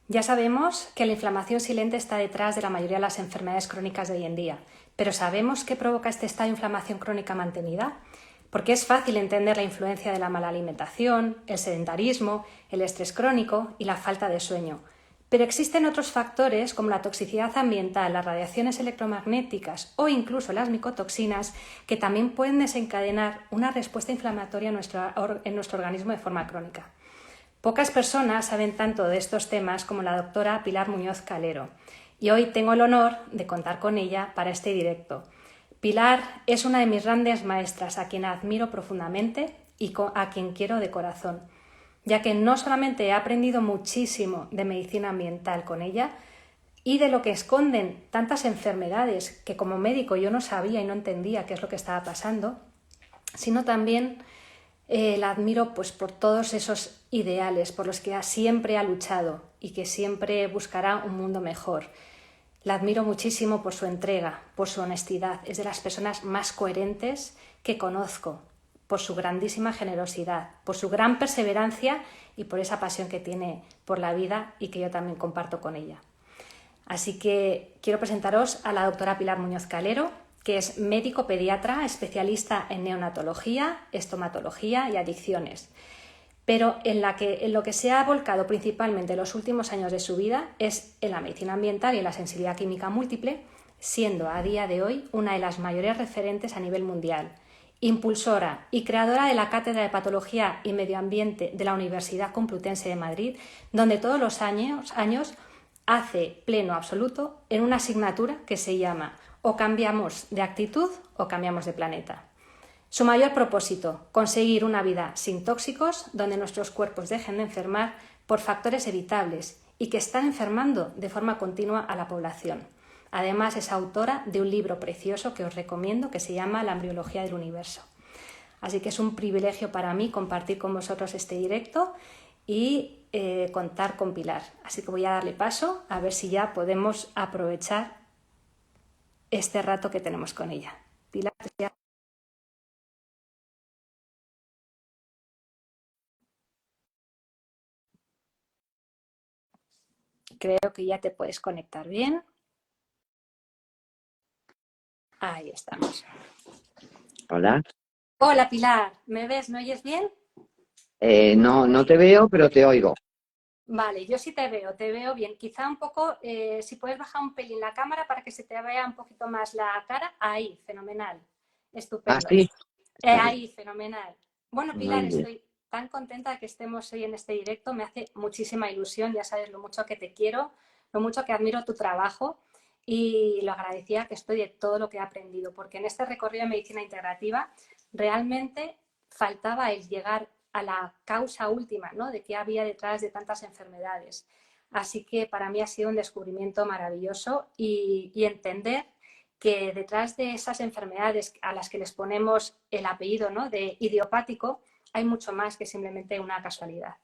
Ya sabemos que la inflamación silente está detrás de la mayoría de las enfermedades crónicas de hoy en día, pero ¿sabemos qué provoca este estado de inflamación crónica mantenida? Porque es fácil entender la influencia de la mala alimentación, el sedentarismo, el estrés crónico y la falta de sueño. Pero existen otros factores como la toxicidad ambiental, las radiaciones electromagnéticas o incluso las micotoxinas que también pueden desencadenar una respuesta inflamatoria en nuestro organismo de forma crónica. Pocas personas saben tanto de estos temas como la doctora Pilar Muñoz Calero, y hoy tengo el honor de contar con ella para este directo. Pilar es una de mis grandes maestras, a quien admiro profundamente y a quien quiero de corazón, ya que no solamente he aprendido muchísimo de medicina ambiental con ella y de lo que esconden tantas enfermedades que como médico yo no sabía y no entendía qué es lo que estaba pasando, sino también la admiro pues por todos esos ideales por los que siempre ha luchado y que siempre buscará un mundo mejor. La admiro muchísimo por su entrega, por su honestidad. Es de las personas más coherentes que conozco, por su grandísima generosidad, por su gran perseverancia y por esa pasión que tiene por la vida y que yo también comparto con ella. Así que quiero presentaros a la doctora Pilar Muñoz Calero, que es médico pediatra, especialista en neonatología, estomatología y adicciones. Pero en lo que se ha volcado principalmente en los últimos años de su vida es en la medicina ambiental y en la sensibilidad química múltiple, siendo a día de hoy una de las mayores referentes a nivel mundial, impulsora y creadora de la Cátedra de Patología y Medio Ambiente de la Universidad Complutense de Madrid, donde todos los años hace pleno absoluto en una asignatura que se llama o cambiamos de actitud o cambiamos de planeta. Su mayor propósito, conseguir una vida sin tóxicos, donde nuestros cuerpos dejen de enfermar por factores evitables y que están enfermando de forma continua a la población. Además, es autora de un libro precioso que os recomiendo que se llama La embriología del universo. Así que es un privilegio para mí compartir con vosotros este directo y contar con Pilar. Así que voy a darle paso a ver si ya podemos aprovechar este rato que tenemos con ella. Pilar, ya. Creo que ya te puedes conectar bien. Ahí estamos. Hola. Hola Pilar, ¿me ves? ¿Me oyes bien? No, no te veo, pero te oigo. Vale, yo sí te veo bien. Quizá un poco, si puedes bajar un pelín la cámara para que se te vea un poquito más la cara. Ahí, fenomenal. Ah, Estupendo. sí, está bien. Ahí, fenomenal. Bueno, Muy Pilar, bien. estoy tan contenta de que estemos hoy en este directo. Me hace muchísima ilusión. Ya sabes lo mucho que te quiero, lo mucho que admiro tu trabajo y lo agradecida que estoy de todo lo que he aprendido, porque en este recorrido de medicina integrativa realmente faltaba el llegar a la causa última, ¿no? De qué había detrás de tantas enfermedades. Así que para mí ha sido un descubrimiento maravilloso y entender que detrás de esas enfermedades a las que les ponemos el apellido, ¿no?, de idiopático, hay mucho más que simplemente una casualidad.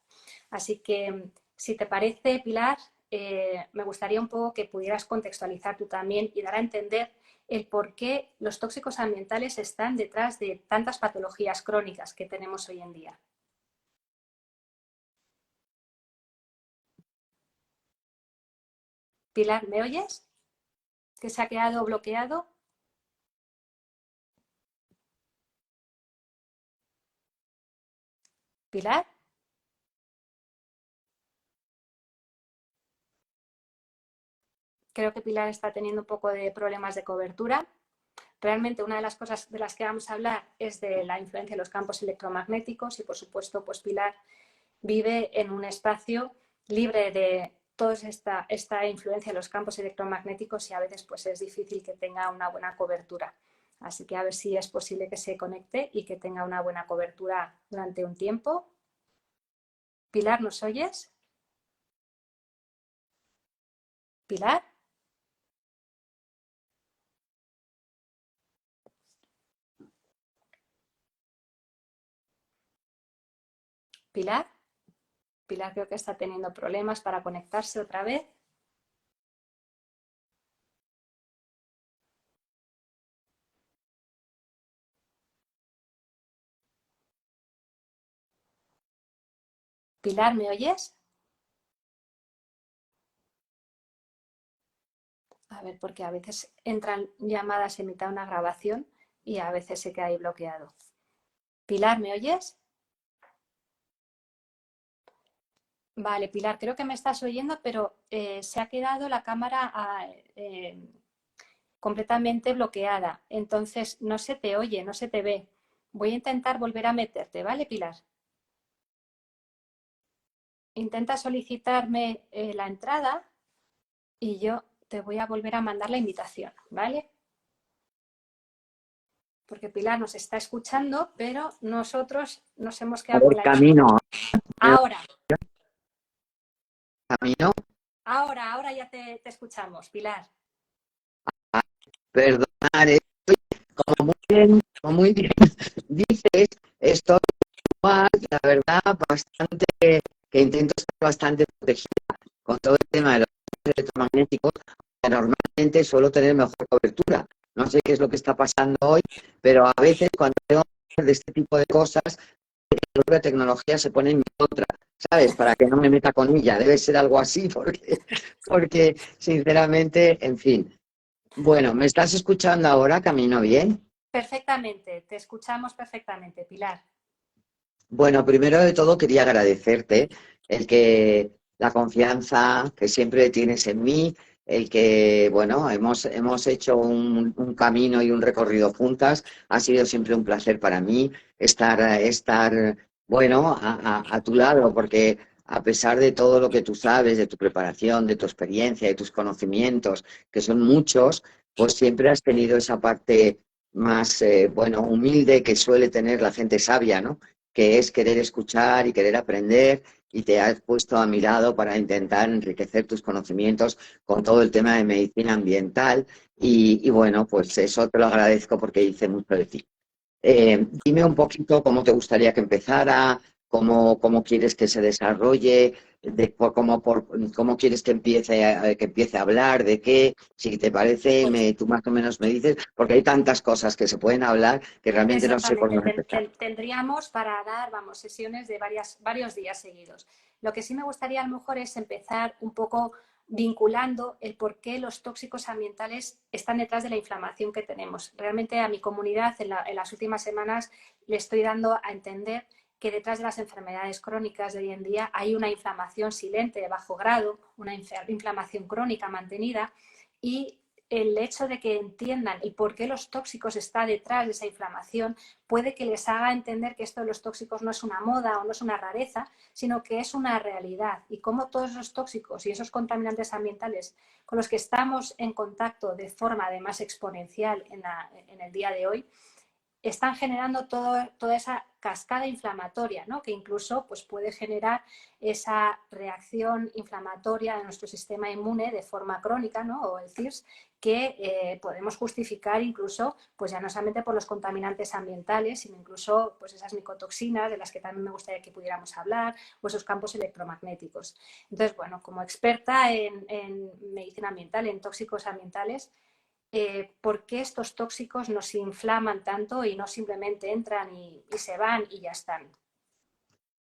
Así que, si te parece, Pilar, me gustaría un poco que pudieras contextualizar tú también y dar a entender el por qué los tóxicos ambientales están detrás de tantas patologías crónicas que tenemos hoy en día. Pilar, ¿me oyes? ¿Que se ha quedado bloqueado? Pilar, creo que Pilar está teniendo un poco de problemas de cobertura. Realmente una de las cosas de las que vamos a hablar es de la influencia de los campos electromagnéticos y, por supuesto, pues Pilar vive en un espacio libre de toda esta influencia de los campos electromagnéticos y a veces pues es difícil que tenga una buena cobertura. Así que a ver si es posible que se conecte y que tenga una buena cobertura durante un tiempo. Pilar, ¿nos oyes? Pilar, Pilar, Pilar creo que está teniendo problemas para conectarse otra vez. Pilar, ¿me oyes? A ver, porque a veces entran llamadas en mitad de una grabación y a veces se queda ahí bloqueado. Pilar, ¿me oyes? Vale, Pilar, creo que me estás oyendo, pero se ha quedado la cámara completamente bloqueada. Entonces no se te oye, no se te ve. Voy a intentar volver a meterte, ¿vale, Pilar? Intenta solicitarme la entrada y yo te voy a volver a mandar la invitación, ¿vale? Porque Pilar nos está escuchando, pero nosotros nos hemos A quedado con ver, la... camino, Ahora, camino, ahora ya te escuchamos, Pilar. perdonar, como muy bien dices, estoy igual, la verdad, bastante, que intento estar bastante protegida con todo el tema de los electromagnéticos, que normalmente suelo tener mejor cobertura. No sé qué es lo que está pasando hoy, pero a veces cuando tengo que hablar de este tipo de cosas, la propia tecnología se pone en mi contra, ¿sabes? Para que no me meta con ella. Debe ser algo así, porque sinceramente, en fin. Bueno, ¿me estás escuchando ahora? ¿Camino bien? Perfectamente, te escuchamos perfectamente, Pilar. Bueno, primero de todo quería agradecerte el que la confianza que siempre tienes en mí, el que, bueno, hemos hecho un camino y un recorrido juntas. Ha sido siempre un placer para mí estar bueno, a tu lado, porque a pesar de todo lo que tú sabes, de tu preparación, de tu experiencia, de tus conocimientos, que son muchos, pues siempre has tenido esa parte más, bueno, humilde que suele tener la gente sabia, ¿no? Que es querer escuchar y querer aprender, y te has puesto a mi lado para intentar enriquecer tus conocimientos con todo el tema de medicina ambiental y bueno, pues eso te lo agradezco porque hice mucho de ti. Dime un poquito cómo te gustaría que empezara, cómo quieres que se desarrolle, cómo quieres que empiece a hablar, de qué, si te parece, Pues tú más o menos me dices, porque hay tantas cosas que se pueden hablar que realmente no sé por exactamente, dónde empezar. tendríamos para dar, vamos, sesiones de varios días seguidos. Lo que sí me gustaría a lo mejor es empezar un poco vinculando el por qué los tóxicos ambientales están detrás de la inflamación que tenemos. Realmente a mi comunidad en las últimas semanas le estoy dando a entender que detrás de las enfermedades crónicas de hoy en día hay una inflamación silente de bajo grado, una inflamación crónica mantenida y el hecho de que entiendan el por qué los tóxicos está detrás de esa inflamación puede que les haga entender que esto de los tóxicos no es una moda o no es una rareza, sino que es una realidad y cómo todos los tóxicos y esos contaminantes ambientales con los que estamos en contacto de forma además exponencial en el día de hoy están generando toda esa cascada inflamatoria, ¿no? Que incluso pues, puede generar esa reacción inflamatoria de nuestro sistema inmune de forma crónica, ¿no? O el CIRS, que podemos justificar incluso, pues ya no solamente por los contaminantes ambientales, sino incluso pues, esas micotoxinas de las que también me gustaría que pudiéramos hablar, o esos campos electromagnéticos. Entonces, bueno, como experta en medicina ambiental, en tóxicos ambientales, por qué estos tóxicos nos inflaman tanto y no simplemente entran y se van y ya están.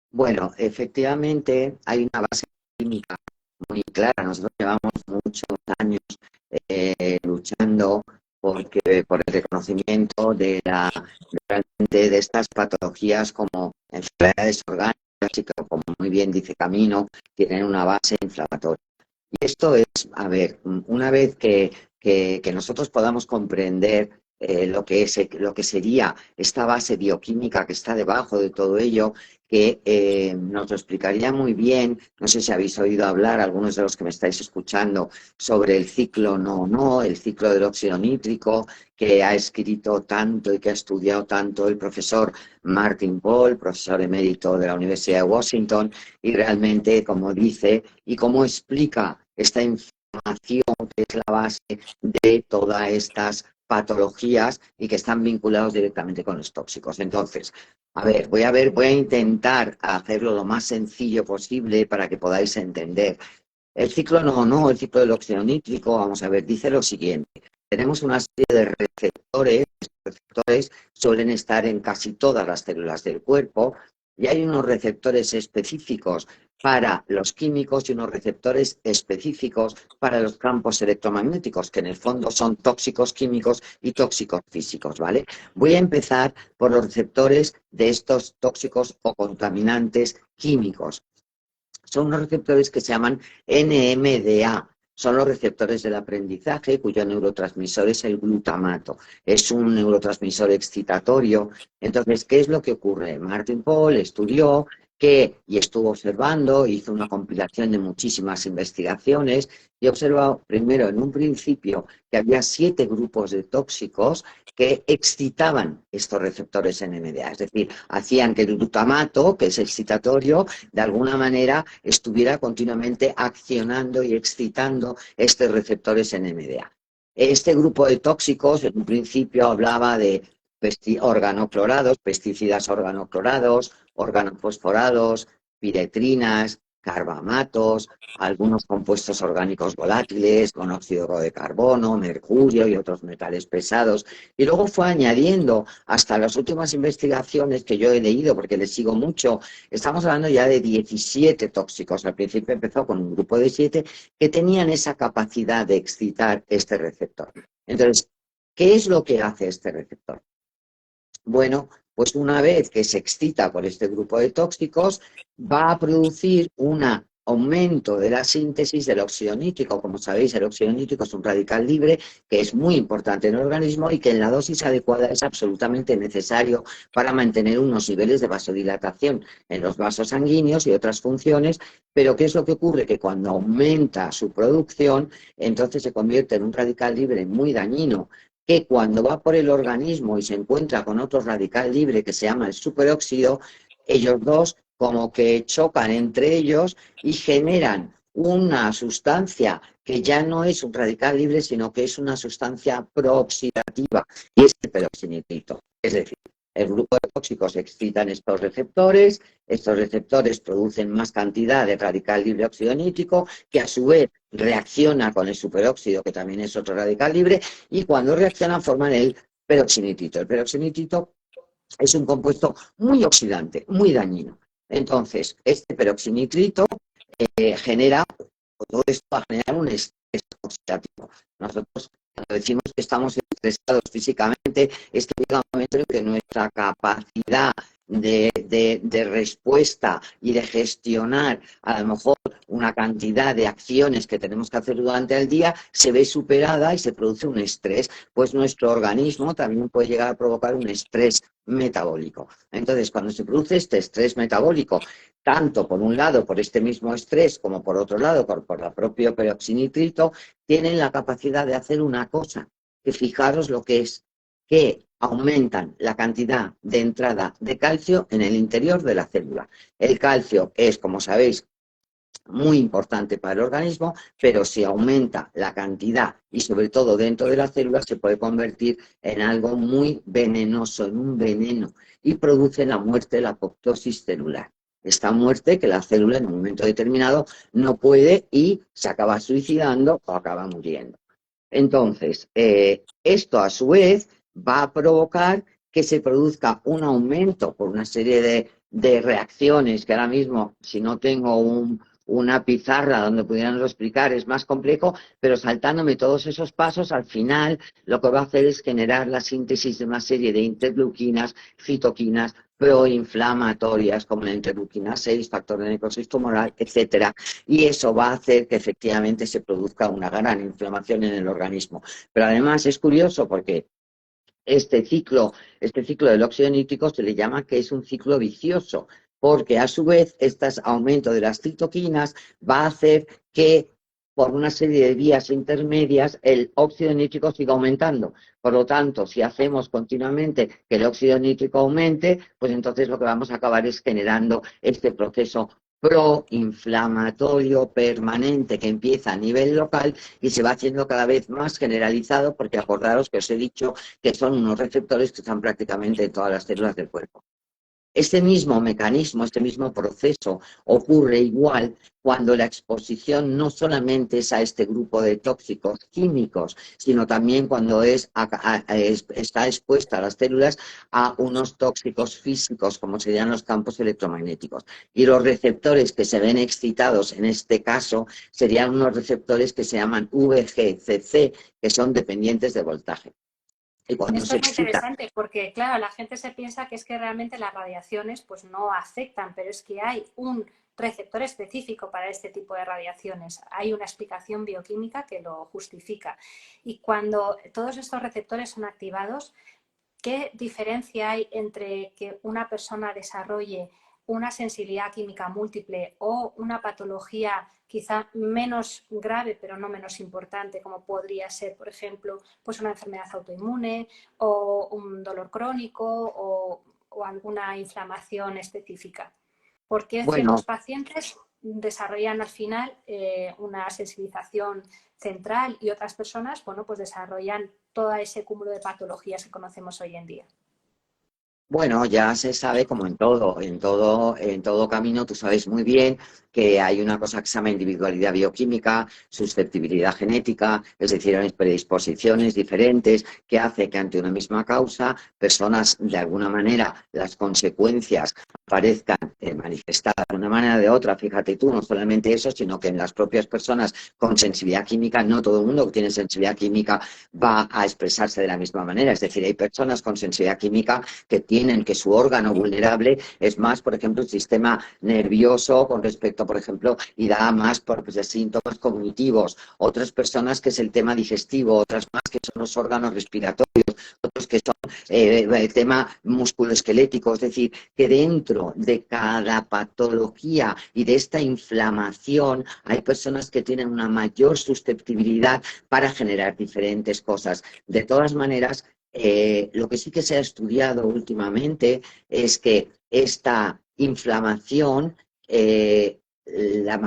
Bueno, efectivamente hay una base química muy clara. Nosotros llevamos muchos años luchando por el reconocimiento de estas patologías como enfermedades orgánicas y que, como muy bien dice Camino, tienen una base inflamatoria. Y esto es, a ver, una vez que nosotros podamos comprender lo que sería esta base bioquímica que está debajo de todo ello, que nos lo explicaría muy bien, no sé si habéis oído hablar, algunos de los que me estáis escuchando, sobre el ciclo no, el ciclo del óxido nítrico, que ha escrito tanto y que ha estudiado tanto el profesor Martin Pall, profesor emérito de la Universidad de Washington, y realmente, como dice y como explica esta información que es la base de todas estas patologías y que están vinculados directamente con los tóxicos. Entonces, voy a intentar hacerlo lo más sencillo posible para que podáis entender. El ciclo no, el ciclo del óxido nítrico, vamos a ver, dice lo siguiente. Tenemos una serie de receptores, los receptores suelen estar en casi todas las células del cuerpo y hay unos receptores específicos para los químicos y unos receptores específicos para los campos electromagnéticos, que en el fondo son tóxicos químicos y tóxicos físicos, ¿vale? Voy a empezar por los receptores de estos tóxicos o contaminantes químicos. Son unos receptores que se llaman NMDA. Son los receptores del aprendizaje, cuyo neurotransmisor es el glutamato. Es un neurotransmisor excitatorio. Entonces, ¿qué es lo que ocurre? Martin Pall estudió y estuvo observando, hizo una compilación de muchísimas investigaciones y observó primero en un principio que había 7 grupos de tóxicos que excitaban estos receptores NMDA, es decir, hacían que el glutamato, que es excitatorio, de alguna manera estuviera continuamente accionando y excitando estos receptores NMDA. Este grupo de tóxicos en un principio hablaba de organoclorados, pesticidas organoclorados, organofosforados, piretrinas, carbamatos, algunos compuestos orgánicos volátiles, monóxido de carbono, mercurio y otros metales pesados. Y luego fue añadiendo hasta las últimas investigaciones que yo he leído, porque les sigo mucho, estamos hablando ya de 17 tóxicos. Al principio empezó con un grupo de 7 que tenían esa capacidad de excitar este receptor. Entonces, ¿qué es lo que hace este receptor? Bueno, pues una vez que se excita por este grupo de tóxicos, va a producir un aumento de la síntesis del óxido nítrico. Como sabéis, el óxido nítrico es un radical libre que es muy importante en el organismo y que en la dosis adecuada es absolutamente necesario para mantener unos niveles de vasodilatación en los vasos sanguíneos y otras funciones. Pero ¿qué es lo que ocurre? Que cuando aumenta su producción, entonces se convierte en un radical libre muy dañino, que cuando va por el organismo y se encuentra con otro radical libre que se llama el superóxido, ellos dos como que chocan entre ellos y generan una sustancia que ya no es un radical libre, sino que es una sustancia prooxidativa, y es el peroxinitrito. Es decir, el grupo de tóxicos excitan estos receptores producen más cantidad de radical libre óxido nítrico, que a su vez reacciona con el superóxido, que también es otro radical libre, y cuando reaccionan forman el peroxinitrito. El peroxinitrito es un compuesto muy oxidante, muy dañino. Entonces, este peroxinitrito genera, todo esto va a generar un estrés oxidativo. Nosotros, cuando decimos que estamos estresados físicamente, es que llega un momento en que nuestra capacidad de respuesta y de gestionar a lo mejor una cantidad de acciones que tenemos que hacer durante el día se ve superada y se produce un estrés. Pues nuestro organismo también puede llegar a provocar un estrés metabólico. Entonces, cuando se produce este estrés metabólico, tanto por un lado por este mismo estrés como por otro lado por el propio peroxinitrito, tienen la capacidad de hacer una cosa, que fijaros lo que es, que aumentan la cantidad de entrada de calcio en el interior de la célula. El calcio es, como sabéis, muy importante para el organismo, pero si aumenta la cantidad y sobre todo dentro de la célula se puede convertir en algo muy venenoso, en un veneno, y produce la muerte, la apoptosis celular. Esta muerte que la célula en un momento determinado no puede y se acaba suicidando o acaba muriendo. Entonces, esto a su vez va a provocar que se produzca un aumento por una serie de reacciones que ahora mismo, si no tengo una pizarra donde pudiéramos explicar, es más complejo, pero saltándome todos esos pasos, al final lo que va a hacer es generar la síntesis de una serie de interleuquinas, citoquinas, proinflamatorias, como la interleuquina 6, factor de necrosis tumoral, etcétera, y eso va a hacer que efectivamente se produzca una gran inflamación en el organismo. Pero además es curioso porque este ciclo del óxido nítrico se le llama que es un ciclo vicioso, porque a su vez este aumento de las citoquinas va a hacer que por una serie de vías intermedias el óxido nítrico siga aumentando. Por lo tanto, si hacemos continuamente que el óxido nítrico aumente, pues entonces lo que vamos a acabar es generando este proceso proinflamatorio permanente que empieza a nivel local y se va haciendo cada vez más generalizado, porque acordaros que os he dicho que son unos receptores que están prácticamente en todas las células del cuerpo. Este mismo mecanismo, este mismo proceso ocurre igual cuando la exposición no solamente es a este grupo de tóxicos químicos, sino también cuando está expuesta a las células a unos tóxicos físicos, como serían los campos electromagnéticos. Y los receptores que se ven excitados en este caso serían unos receptores que se llaman VGCC, que son dependientes de voltaje. Y cuando Esto se es muy excita. interesante porque, claro, la gente se piensa que es que realmente las radiaciones pues no afectan, pero es que hay un receptor específico para este tipo de radiaciones. Hay una explicación bioquímica que lo justifica. Y cuando todos estos receptores son activados, ¿qué diferencia hay entre que una persona desarrolle una sensibilidad química múltiple o una patología quizá menos grave pero no menos importante, como podría ser, por ejemplo, pues una enfermedad autoinmune o un dolor crónico o alguna inflamación específica? Porque ciertos Bueno, pacientes desarrollan al final una sensibilización central y otras personas, bueno, pues desarrollan todo ese cúmulo de patologías que conocemos hoy en día. Bueno, ya se sabe como en todo camino, tú sabes muy bien que hay una cosa que se llama individualidad bioquímica, susceptibilidad genética, es decir, hay predisposiciones diferentes que hace que ante una misma causa, personas de alguna manera, las consecuencias parezcan manifestadas de una manera o de otra. Fíjate tú, no solamente eso, sino que en las propias personas con sensibilidad química, no todo el mundo que tiene sensibilidad química va a expresarse de la misma manera. Es decir, hay personas con sensibilidad química que tienen que su órgano vulnerable es más, por ejemplo, el sistema nervioso con respecto, por ejemplo, y da más por pues, de síntomas cognitivos. Otras personas que es el tema digestivo, otras más que son los órganos respiratorios, otros que son el tema musculoesquelético. Es decir, que dentro de cada patología y de esta inflamación hay personas que tienen una mayor susceptibilidad para generar diferentes cosas. De todas maneras, lo que sí que se ha estudiado últimamente es que esta inflamación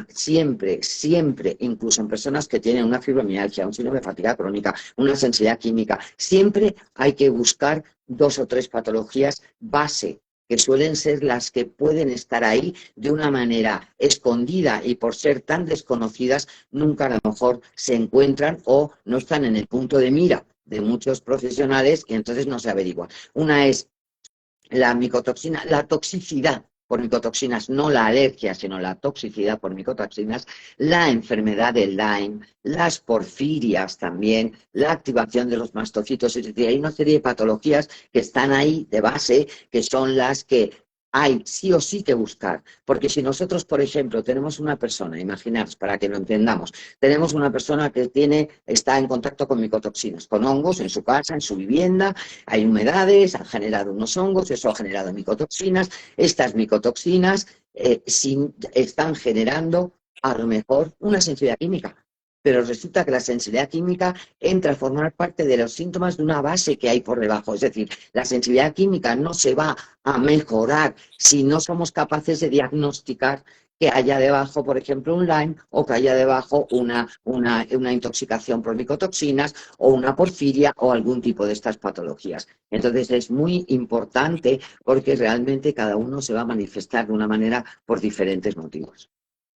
siempre, incluso en personas que tienen una fibromialgia, un síndrome de fatiga crónica, una sensibilidad química, siempre hay que buscar 2 o 3 patologías base que suelen ser las que pueden estar ahí de una manera escondida y por ser tan desconocidas, nunca a lo mejor se encuentran o no están en el punto de mira de muchos profesionales y entonces no se averigua. Una es la micotoxina, la toxicidad por micotoxinas, no la alergia, sino la toxicidad por micotoxinas, la enfermedad del Lyme, las porfirias también, la activación de los mastocitos, es decir, hay una serie de patologías que están ahí de base, que son las que hay sí o sí que buscar, porque si nosotros, por ejemplo, tenemos una persona, imaginaos, para que lo entendamos, tenemos una persona que está en contacto con micotoxinas, con hongos en su casa, en su vivienda, hay humedades, han generado unos hongos, eso ha generado micotoxinas. Estas micotoxinas están generando a lo mejor una sensibilidad química, pero resulta que la sensibilidad química entra a formar parte de los síntomas de una base que hay por debajo. Es decir, la sensibilidad química no se va a mejorar si no somos capaces de diagnosticar que haya debajo, por ejemplo, un Lyme o que haya debajo una intoxicación por micotoxinas o una porfiria o algún tipo de estas patologías. Entonces es muy importante porque realmente cada uno se va a manifestar de una manera por diferentes motivos.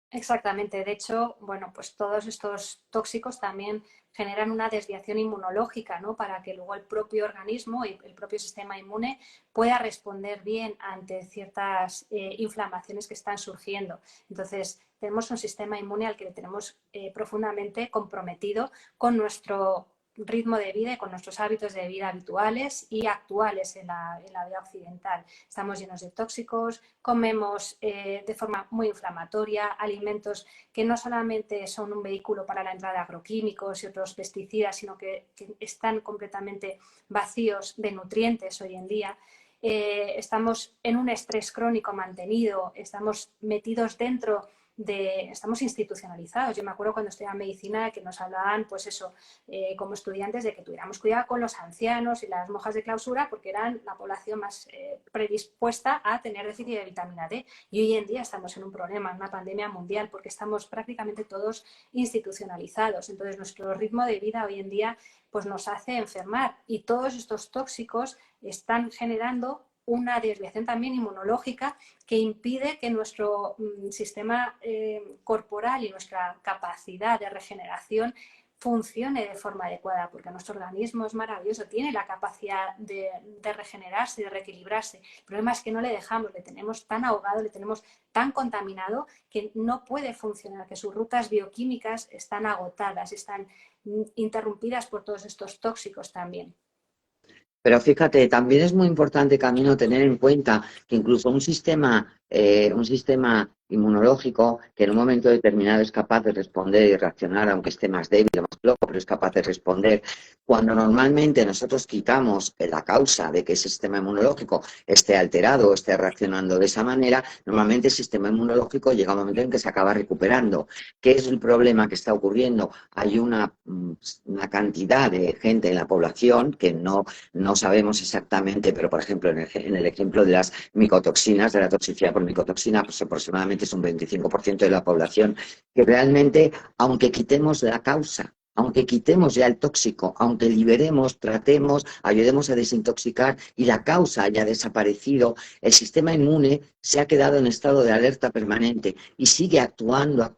Exactamente. De hecho, bueno, pues todos estos tóxicos también generan una desviación inmunológica, ¿no? Para que luego el propio organismo y el propio sistema inmune pueda responder bien ante ciertas inflamaciones que están surgiendo. Entonces, tenemos un sistema inmune al que le tenemos profundamente comprometido con nuestro ritmo de vida y con nuestros hábitos de vida habituales y actuales en la vida occidental. Estamos llenos de tóxicos, comemos de forma muy inflamatoria, alimentos que no solamente son un vehículo para la entrada de agroquímicos y otros pesticidas, sino que están completamente vacíos de nutrientes hoy en día. Estamos en un estrés crónico mantenido, estamos metidos dentro estamos institucionalizados. Yo me acuerdo cuando estudiaba medicina que nos hablaban, pues eso, como estudiantes de que tuviéramos cuidado con los ancianos y las monjas de clausura porque eran la población más predispuesta a tener déficit de vitamina D. Y hoy en día estamos en un problema, en una pandemia mundial, porque estamos prácticamente todos institucionalizados. Entonces, nuestro ritmo de vida hoy en día pues nos hace enfermar y todos estos tóxicos están generando una desviación también inmunológica que impide que nuestro sistema corporal y nuestra capacidad de regeneración funcione de forma adecuada, porque nuestro organismo es maravilloso, tiene la capacidad de regenerarse, de reequilibrarse. El problema es que no le dejamos, le tenemos tan ahogado, le tenemos tan contaminado que no puede funcionar, que sus rutas bioquímicas están agotadas, están interrumpidas por todos estos tóxicos también. Pero fíjate, también es muy importante, Camino, tener en cuenta que incluso un sistema inmunológico que en un momento determinado es capaz de responder y reaccionar, aunque esté más débil o más flojo, pero es capaz de responder, cuando normalmente nosotros quitamos la causa de que ese sistema inmunológico esté alterado o esté reaccionando de esa manera, normalmente el sistema inmunológico llega a un momento en que se acaba recuperando. ¿Qué es el problema que está ocurriendo? Hay una cantidad de gente en la población que no sabemos exactamente, pero por ejemplo en el ejemplo de las micotoxinas, de la toxicidad por micotoxina, pues aproximadamente es un 25% de la población, que realmente, aunque quitemos la causa, aunque quitemos ya el tóxico, aunque liberemos, tratemos, ayudemos a desintoxicar y la causa haya desaparecido, el sistema inmune se ha quedado en estado de alerta permanente y sigue actuando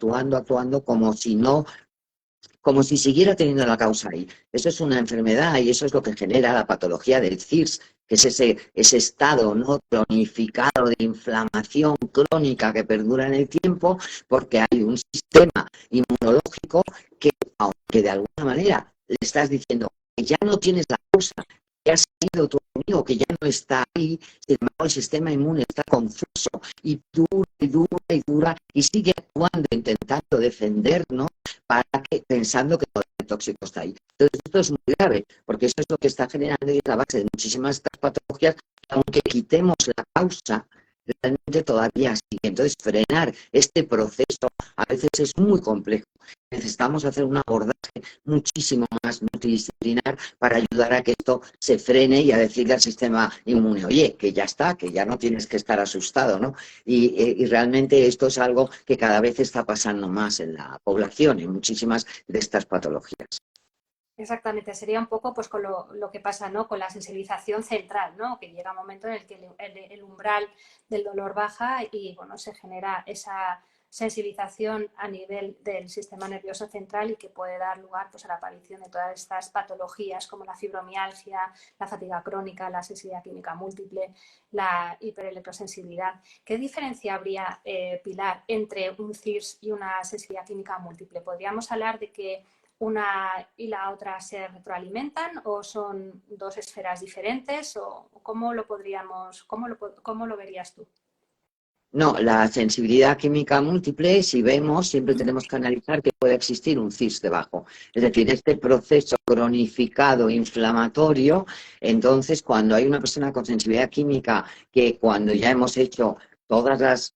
como si siguiera teniendo la causa ahí. Eso es una enfermedad y eso es lo que genera la patología del CIRS, que es ese estado no cronificado de inflamación crónica que perdura en el tiempo, porque hay un sistema inmunológico que, aunque de alguna manera le estás diciendo que ya no tienes la causa, que has sido tu amigo, que ya no está ahí, sin embargo el sistema inmune está confuso y dura y sigue actuando, intentando defendernos pensando que todo el tóxico está ahí. Entonces esto es muy grave, porque eso es lo que está generando y es la base de muchísimas de estas patologías, aunque quitemos la causa, realmente todavía sigue. Entonces frenar este proceso a veces es muy complejo. Necesitamos hacer un abordaje muchísimo más multidisciplinar para ayudar a que esto se frene y a decirle al sistema inmune, oye, que ya está, que ya no tienes que estar asustado, ¿no? Y realmente esto es algo que cada vez está pasando más en la población, en muchísimas de estas patologías. Exactamente, sería un poco pues con lo que pasa, ¿no? Con la sensibilización central, ¿no? Que llega un momento en el que el umbral del dolor baja y bueno, se genera esa sensibilización a nivel del sistema nervioso central y que puede dar lugar pues a la aparición de todas estas patologías como la fibromialgia, la fatiga crónica, la sensibilidad química múltiple, la hiperelectrosensibilidad. ¿Qué diferencia habría, Pilar, entre un CIRS y una sensibilidad química múltiple? ¿Podríamos hablar de que una y la otra se retroalimentan o son dos esferas diferentes o cómo lo podríamos, cómo lo verías tú? No, la sensibilidad química múltiple, si vemos, siempre tenemos que analizar que puede existir un CIS debajo. Es decir, este proceso cronificado inflamatorio, entonces cuando hay una persona con sensibilidad química que cuando ya hemos hecho todas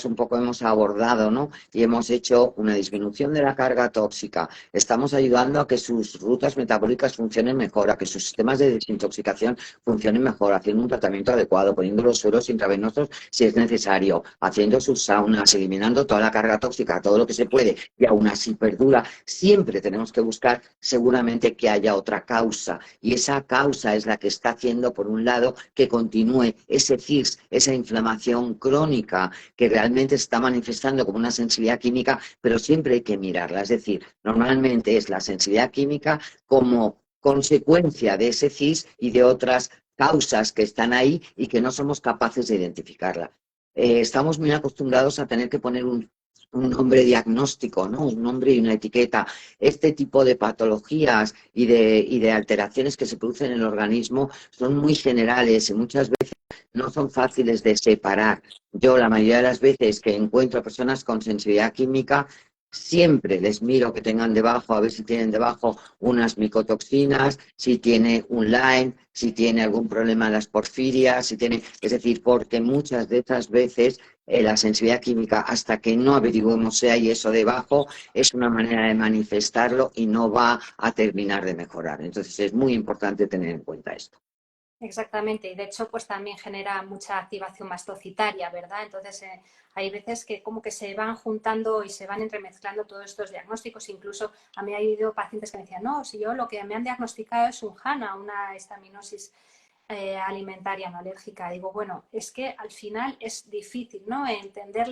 un poco hemos abordado, ¿no? Y hemos hecho una disminución de la carga tóxica, estamos ayudando a que sus rutas metabólicas funcionen mejor, a que sus sistemas de desintoxicación funcionen mejor, haciendo un tratamiento adecuado, poniendo los sueros intravenosos si es necesario, haciendo sus saunas, eliminando toda la carga tóxica, todo lo que se puede, y aún así perdura. Siempre tenemos que buscar seguramente que haya otra causa, y esa causa es la que está haciendo, por un lado, que continúe ese CIRS, esa inflamación crónica que realmente se está manifestando como una sensibilidad química, pero siempre hay que mirarla. Es decir, normalmente es la sensibilidad química como consecuencia de ese CIS y de otras causas que están ahí y que no somos capaces de identificarla. Estamos muy acostumbrados a tener que poner un nombre diagnóstico, ¿no? Un nombre y una etiqueta. Este tipo de patologías y de alteraciones que se producen en el organismo son muy generales y muchas veces no son fáciles de separar. Yo la mayoría de las veces que encuentro personas con sensibilidad química, siempre les miro que tengan debajo, a ver si tienen debajo unas micotoxinas, si tiene un Lyme, si tiene algún problema en las porfirias, si tiene, es decir, porque muchas de estas veces la sensibilidad química, hasta que no averigüemos si hay eso debajo, es una manera de manifestarlo y no va a terminar de mejorar. Entonces es muy importante tener en cuenta esto. Exactamente, y de hecho pues también genera mucha activación mastocitaria, ¿verdad? Entonces hay veces que como que se van juntando y se van entremezclando todos estos diagnósticos, incluso a mí ha habido pacientes que me decían, no, si yo lo que me han diagnosticado es un HANA, una estaminosis alimentaria no alérgica. Digo, bueno, es que al final es difícil, ¿no?, entender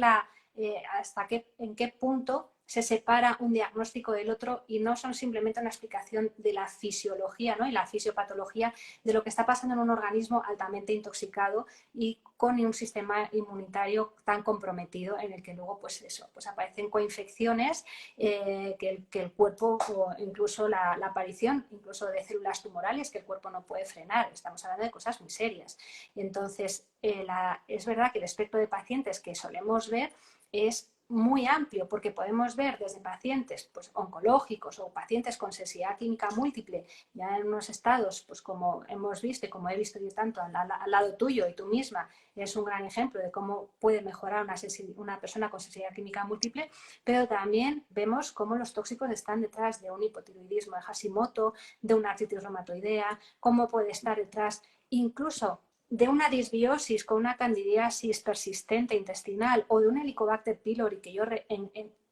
en qué punto se separa un diagnóstico del otro y no son simplemente una explicación de la fisiología, ¿no?, y la fisiopatología de lo que está pasando en un organismo altamente intoxicado y con un sistema inmunitario tan comprometido, en el que luego pues aparecen coinfecciones, que el cuerpo, o incluso la aparición incluso de células tumorales que el cuerpo no puede frenar. Estamos hablando de cosas muy serias. Entonces, es verdad que el espectro de pacientes que solemos ver es muy amplio, porque podemos ver desde pacientes pues, oncológicos o pacientes con sensibilidad química múltiple, ya en unos estados, pues como hemos visto y como he visto yo tanto al lado tuyo, y tú misma es un gran ejemplo de cómo puede mejorar una persona con sensibilidad química múltiple, pero también vemos cómo los tóxicos están detrás de un hipotiroidismo de Hashimoto, de una artritis reumatoidea, cómo puede estar detrás incluso de una disbiosis con una candidiasis persistente intestinal o de un Helicobacter pylori, que yo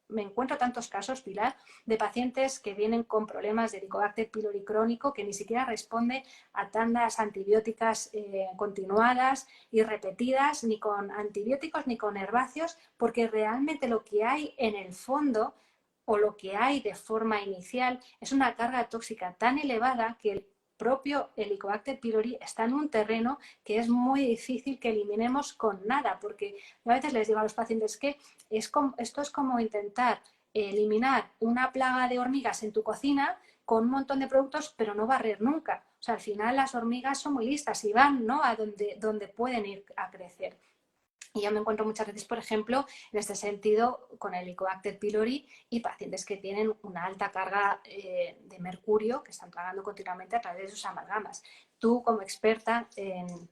me encuentro tantos casos, Pilar, de pacientes que vienen con problemas de Helicobacter pylori crónico que ni siquiera responde a tandas antibióticas continuadas y repetidas, ni con antibióticos ni con herbáceos, porque realmente lo que hay en el fondo o lo que hay de forma inicial es una carga tóxica tan elevada que el propio Helicobacter pylori está en un terreno que es muy difícil que eliminemos con nada, porque a veces les digo a los pacientes que esto es como intentar eliminar una plaga de hormigas en tu cocina con un montón de productos, pero no barrer nunca. O sea, al final las hormigas son muy listas y van, ¿no?, a donde pueden ir a crecer. Y yo me encuentro muchas veces, por ejemplo, en este sentido, con el Helicobacter pylori y pacientes que tienen una alta carga de mercurio que están tragando continuamente a través de sus amalgamas. Tú, como experta en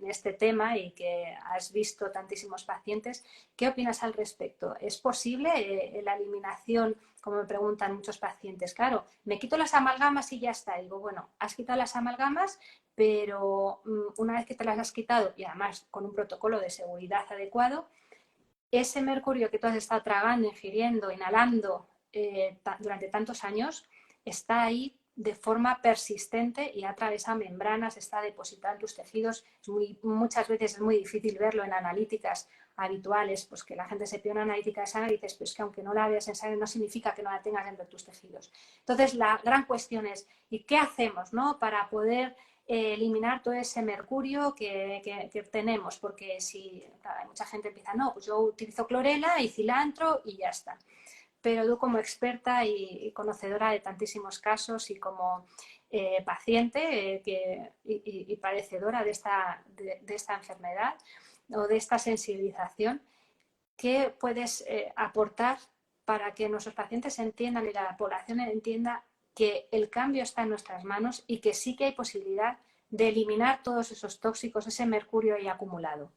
este tema y que has visto tantísimos pacientes, ¿qué opinas al respecto? ¿Es posible la eliminación, como me preguntan muchos pacientes? Claro, me quito las amalgamas y ya está. Digo, bueno, has quitado las amalgamas, pero una vez que te las has quitado, y además con un protocolo de seguridad adecuado, ese mercurio que tú has estado tragando, ingiriendo, inhalando durante tantos años, está ahí de forma persistente y atraviesa membranas, está depositado en tus tejidos. Muchas veces es muy difícil verlo en analíticas habituales, pues que la gente se pide una analítica de sangre y dices, pues que aunque no la veas en sangre no significa que no la tengas dentro de tus tejidos. Entonces la gran cuestión es, ¿y qué hacemos, ¿no?, para poder eliminar todo ese mercurio que tenemos? Porque si claro, mucha gente empieza, no, pues yo utilizo clorela y cilantro y ya está. Pero tú, como experta y conocedora de tantísimos casos y como paciente y padecedora de esta enfermedad o de esta sensibilización, ¿qué puedes aportar para que nuestros pacientes entiendan y la población entienda que el cambio está en nuestras manos y que sí que hay posibilidad de eliminar todos esos tóxicos, ese mercurio ahí acumulado?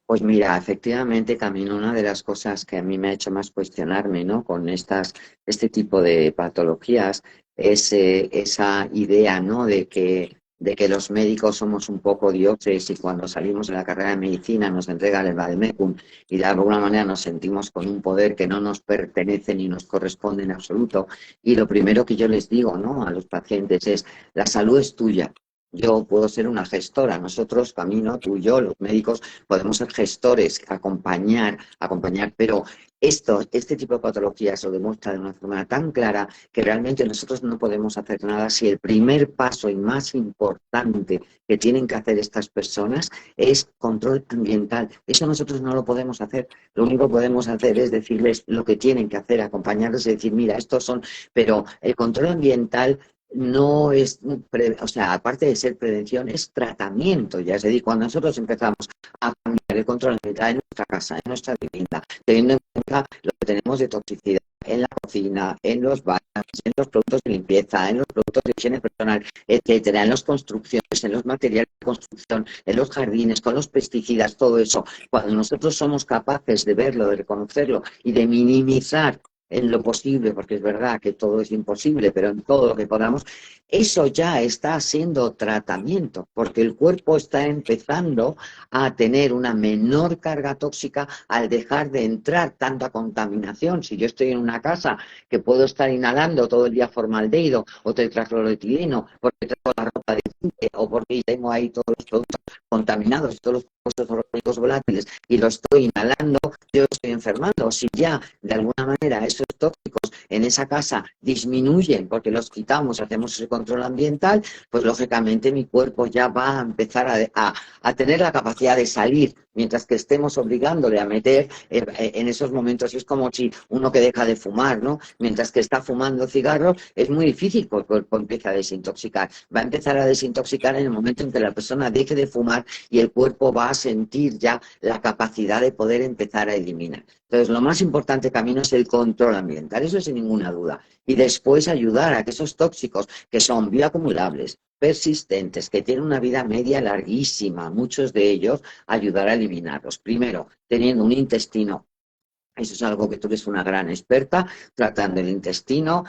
Pues mira, efectivamente, Camino, una de las cosas que a mí me ha hecho más cuestionarme, ¿no?, con este tipo de patologías es esa idea, ¿no?, de que los médicos somos un poco dioses y cuando salimos de la carrera de medicina nos entregan el vademecum y de alguna manera nos sentimos con un poder que no nos pertenece ni nos corresponde en absoluto. Y lo primero que yo les digo, ¿no?, a los pacientes es: la salud es tuya. Yo puedo ser una gestora, nosotros, Camino, tú y yo, los médicos, podemos ser gestores, acompañar, pero este tipo de patologías lo demuestra de una forma tan clara que realmente nosotros no podemos hacer nada si el primer paso y más importante que tienen que hacer estas personas es control ambiental. Eso nosotros no lo podemos hacer. Lo único que podemos hacer es decirles lo que tienen que hacer, acompañarles y decir, mira, estos son... Pero el control ambiental no es, o sea, aparte de ser prevención, es tratamiento. Ya es decir, cuando nosotros empezamos a cambiar el control ambiental en nuestra casa, en nuestra vivienda, teniendo en cuenta lo que tenemos de toxicidad en la cocina, en los baños, en los productos de limpieza, en los productos de higiene personal, etcétera, en las construcciones, en los materiales de construcción, en los jardines, con los pesticidas, todo eso. Cuando nosotros somos capaces de verlo, de reconocerlo y de minimizar en lo posible, porque es verdad que todo es imposible, pero en todo lo que podamos, eso ya está siendo tratamiento, porque el cuerpo está empezando a tener una menor carga tóxica al dejar de entrar tanta contaminación. Si yo estoy en una casa que puedo estar inhalando todo el día formaldehído o tetracloroetileno porque tengo la ropa de zinc o porque tengo ahí todos los productos contaminados, todos los compuestos orgánicos volátiles y los estoy inhalando, yo estoy enfermando. Si ya de alguna manera esos tóxicos en esa casa disminuyen porque los quitamos, hacemos ese control ambiental, pues lógicamente mi cuerpo ya va a empezar a tener la capacidad de salir, mientras que estemos obligándole a meter en esos momentos. Es como si uno que deja de fumar, ¿no? Mientras que está fumando cigarros, es muy difícil que el cuerpo empiece a desintoxicar. Va a empezar a desintoxicar en el momento en que la persona deje de fumar y el cuerpo va a sentir ya la capacidad de poder empezar a eliminar. Entonces, lo más importante camino es el control ambiental, eso sin ninguna duda. Y después ayudar a que esos tóxicos que son bioacumulables, persistentes, que tienen una vida media larguísima, muchos de ellos, ayudar a eliminarlos. Primero, teniendo un intestino. Eso es algo que tú eres una gran experta, tratando el intestino,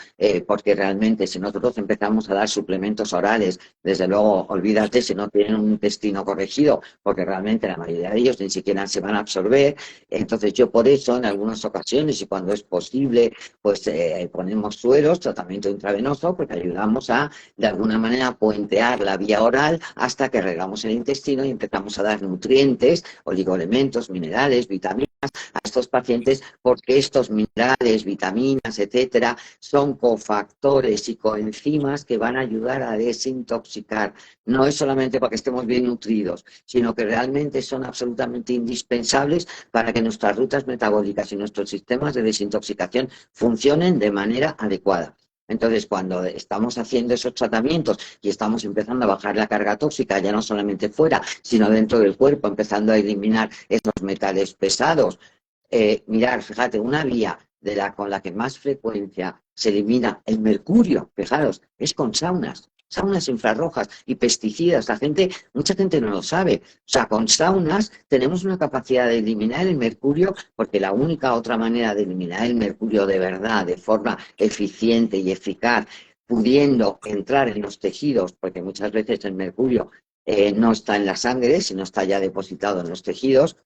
porque realmente si nosotros empezamos a dar suplementos orales, desde luego, olvídate si no tienen un intestino corregido, porque realmente la mayoría de ellos ni siquiera se van a absorber. Entonces yo por eso en algunas ocasiones y cuando es posible, pues ponemos sueros, tratamiento intravenoso, porque ayudamos a, de alguna manera, puentear la vía oral hasta que regamos el intestino y empezamos a dar nutrientes, oligoelementos, minerales, vitaminas a estos pacientes, porque estos minerales, vitaminas, etcétera, son cofactores y coenzimas que van a ayudar a desintoxicar. No es solamente para que estemos bien nutridos, sino que realmente son absolutamente indispensables para que nuestras rutas metabólicas y nuestros sistemas de desintoxicación funcionen de manera adecuada. Entonces, cuando estamos haciendo esos tratamientos y estamos empezando a bajar la carga tóxica, ya no solamente fuera, sino dentro del cuerpo, empezando a eliminar esos metales pesados, mirar, fíjate, una vía con la que más frecuencia se elimina el mercurio, fijaros, es con saunas infrarrojas y pesticidas. Mucha gente no lo sabe. O sea, con saunas tenemos una capacidad de eliminar el mercurio, porque la única otra manera de eliminar el mercurio de verdad, de forma eficiente y eficaz, pudiendo entrar en los tejidos, porque muchas veces el mercurio no está en la sangre, sino está ya depositado en los tejidos,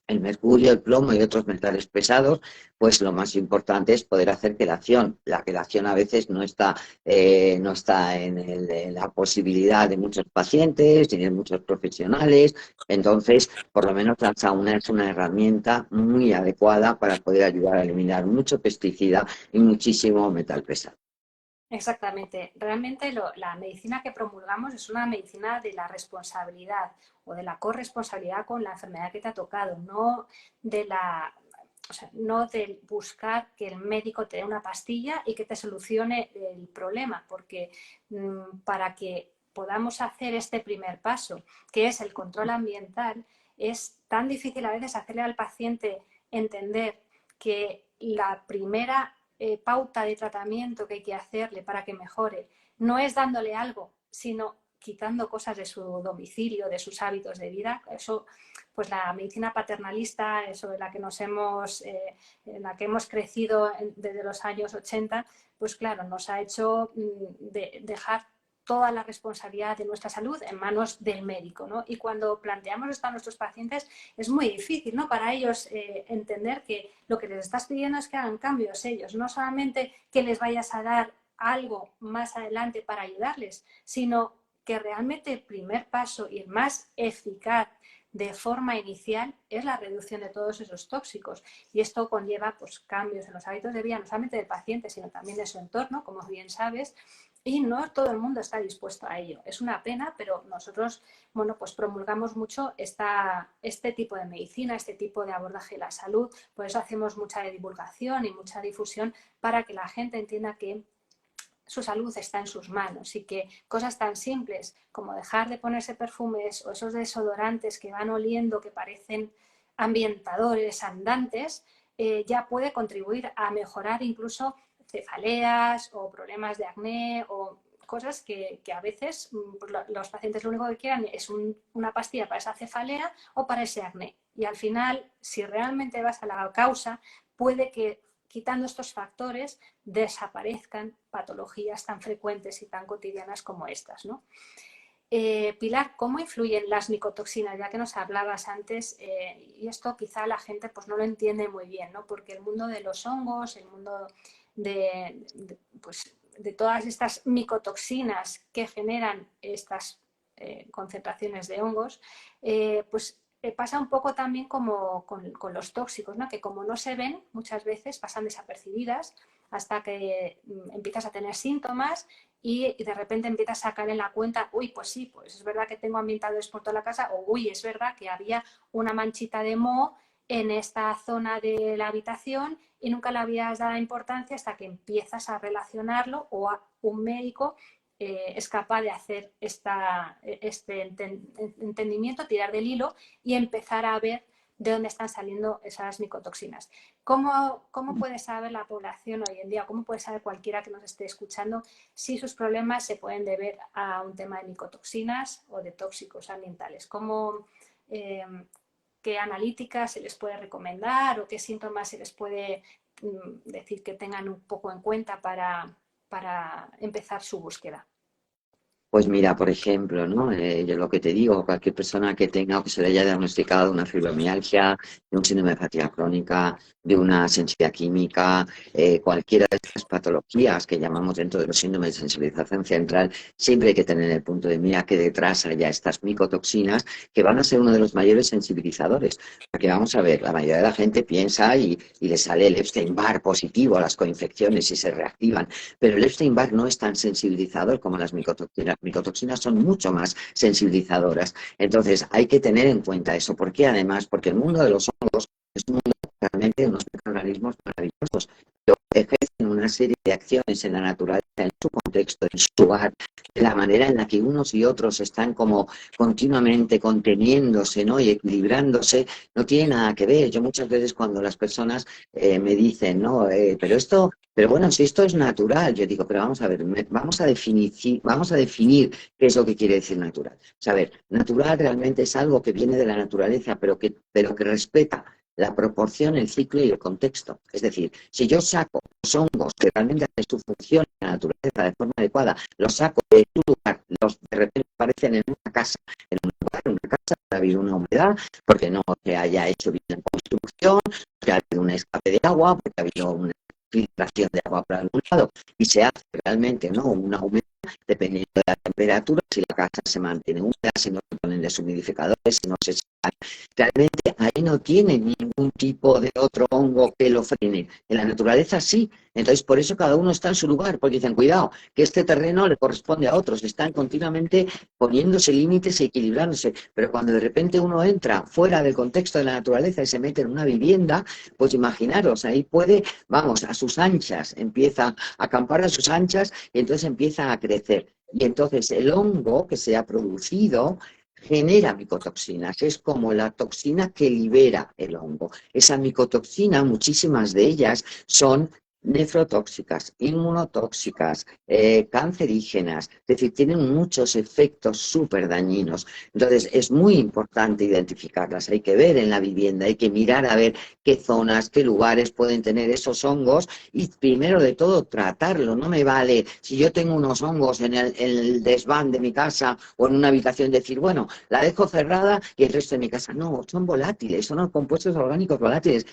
el mercurio, el plomo y otros metales pesados, pues lo más importante es poder hacer quelación. La quelación a veces no está en la posibilidad de muchos pacientes ni de muchos profesionales. Entonces, por lo menos la sauna es una herramienta muy adecuada para poder ayudar a eliminar mucho pesticida y muchísimo metal pesado. Exactamente. Realmente la medicina que promulgamos es una medicina de la responsabilidad o de la corresponsabilidad con la enfermedad que te ha tocado, no de no de buscar que el médico te dé una pastilla y que te solucione el problema, porque para que podamos hacer este primer paso, que es el control ambiental, es tan difícil a veces hacerle al paciente entender que la primera pauta de tratamiento que hay que hacerle para que mejore no es dándole algo, sino quitando cosas de su domicilio, de sus hábitos de vida. Eso, pues la medicina paternalista, sobre la que en la que hemos crecido desde los años 80, pues claro, nos ha hecho dejar toda la responsabilidad de nuestra salud en manos del médico, ¿no? Y cuando planteamos esto a nuestros pacientes es muy difícil, ¿no? Para ellos entender que lo que les estás pidiendo es que hagan cambios ellos, no solamente que les vayas a dar algo más adelante para ayudarles, sino que realmente el primer paso y el más eficaz de forma inicial es la reducción de todos esos tóxicos. Y esto conlleva pues, cambios en los hábitos de vida, no solamente del paciente, sino también de su entorno, como bien sabes, y no todo el mundo está dispuesto a ello. Es una pena, pero nosotros, bueno, pues promulgamos mucho este tipo de medicina, este tipo de abordaje de la salud. Por eso hacemos mucha divulgación y mucha difusión para que la gente entienda que su salud está en sus manos y que cosas tan simples como dejar de ponerse perfumes o esos desodorantes que van oliendo, que parecen ambientadores andantes, ya puede contribuir a mejorar incluso cefaleas o problemas de acné o cosas que a veces pues, los pacientes lo único que quieran es una pastilla para esa cefalea o para ese acné. Y al final, si realmente vas a la causa, puede que quitando estos factores, desaparezcan patologías tan frecuentes y tan cotidianas como estas, ¿no? Pilar, ¿cómo influyen las micotoxinas? Ya que nos hablabas antes, y esto quizá la gente pues, no lo entiende muy bien, ¿no? Porque el mundo de los hongos, el mundo pues, de todas estas micotoxinas que generan estas concentraciones de hongos, pues pasa un poco también como con los tóxicos, ¿no? Que como no se ven, muchas veces pasan desapercibidas hasta que empiezas a tener síntomas y de repente empiezas a sacar en la cuenta, uy, pues sí, pues es verdad que tengo ambientadores por toda la casa, o uy, es verdad que había una manchita de moho en esta zona de la habitación y nunca le habías dado importancia hasta que empiezas a relacionarlo o a un médico es capaz de hacer este entendimiento, tirar del hilo y empezar a ver de dónde están saliendo esas micotoxinas. ¿Cómo puede saber la población hoy en día, cómo puede saber cualquiera que nos esté escuchando si sus problemas se pueden deber a un tema de micotoxinas o de tóxicos ambientales? ¿Qué analíticas se les puede recomendar o qué síntomas se les puede decir que tengan un poco en cuenta para empezar su búsqueda? Pues mira, por ejemplo, ¿no? Yo lo que te digo, cualquier persona que tenga o que se le haya diagnosticado una fibromialgia, de un síndrome de fatiga crónica, de una sensibilidad química, cualquiera de estas patologías que llamamos dentro de los síndromes de sensibilización central, siempre hay que tener en el punto de mira que detrás haya estas micotoxinas que van a ser uno de los mayores sensibilizadores. Porque vamos a ver, la mayoría de la gente piensa y le sale el Epstein-Barr positivo a las coinfecciones y se reactivan, pero el Epstein-Barr no es tan sensibilizador como las micotoxinas. Micotoxinas son mucho más sensibilizadoras. Entonces, hay que tener en cuenta eso. ¿Por qué? Además, porque el mundo de los hongos es un mundo realmente de unos microorganismos maravillosos que ejercen una serie de acciones en la naturaleza, en su contexto, en su lugar, de la manera en la que unos y otros están como continuamente conteniéndose, ¿no? Y equilibrándose, no tiene nada que ver. Yo muchas veces cuando las personas me dicen, no, pero bueno, si esto es natural, yo digo, pero vamos a ver, vamos a definir qué es lo que quiere decir natural. O sea, a ver, natural realmente es algo que viene de la naturaleza, pero que respeta la proporción, el ciclo y el contexto. Es decir, si yo saco los hongos que realmente hacen su función en la naturaleza de forma adecuada, los saco de su lugar, los de repente aparecen en una casa, en una casa ha habido una humedad, porque no se haya hecho bien la construcción, porque ha habido un escape de agua, porque ha habido una filtración de agua por algún lado y se hace realmente, ¿no?, una humedad dependiendo de la temperatura, si la casa se mantiene húmeda, si no se ponen deshumidificadores, si no se secan. Realmente ahí no tiene ningún tipo de otro hongo que lo frene. En la naturaleza sí. Entonces por eso cada uno está en su lugar, porque dicen, cuidado, que este terreno le corresponde a otros, están continuamente poniéndose límites y equilibrándose, pero cuando de repente uno entra fuera del contexto de la naturaleza y se mete en una vivienda, pues imaginaros, ahí puede, vamos, a sus anchas, empieza a acampar a sus anchas y entonces empieza a crecer. Y entonces el hongo que se ha producido genera micotoxinas, es como la toxina que libera el hongo. Esa micotoxina, muchísimas de ellas son nefrotóxicas, inmunotóxicas, cancerígenas, es decir, tienen muchos efectos súper dañinos. Entonces, es muy importante identificarlas, hay que ver en la vivienda, hay que mirar a ver qué zonas, qué lugares pueden tener esos hongos y primero de todo tratarlo. No me vale, si yo tengo unos hongos en el desván de mi casa o en una habitación, decir, bueno, la dejo cerrada y el resto de mi casa. No, son volátiles, son los compuestos orgánicos volátiles.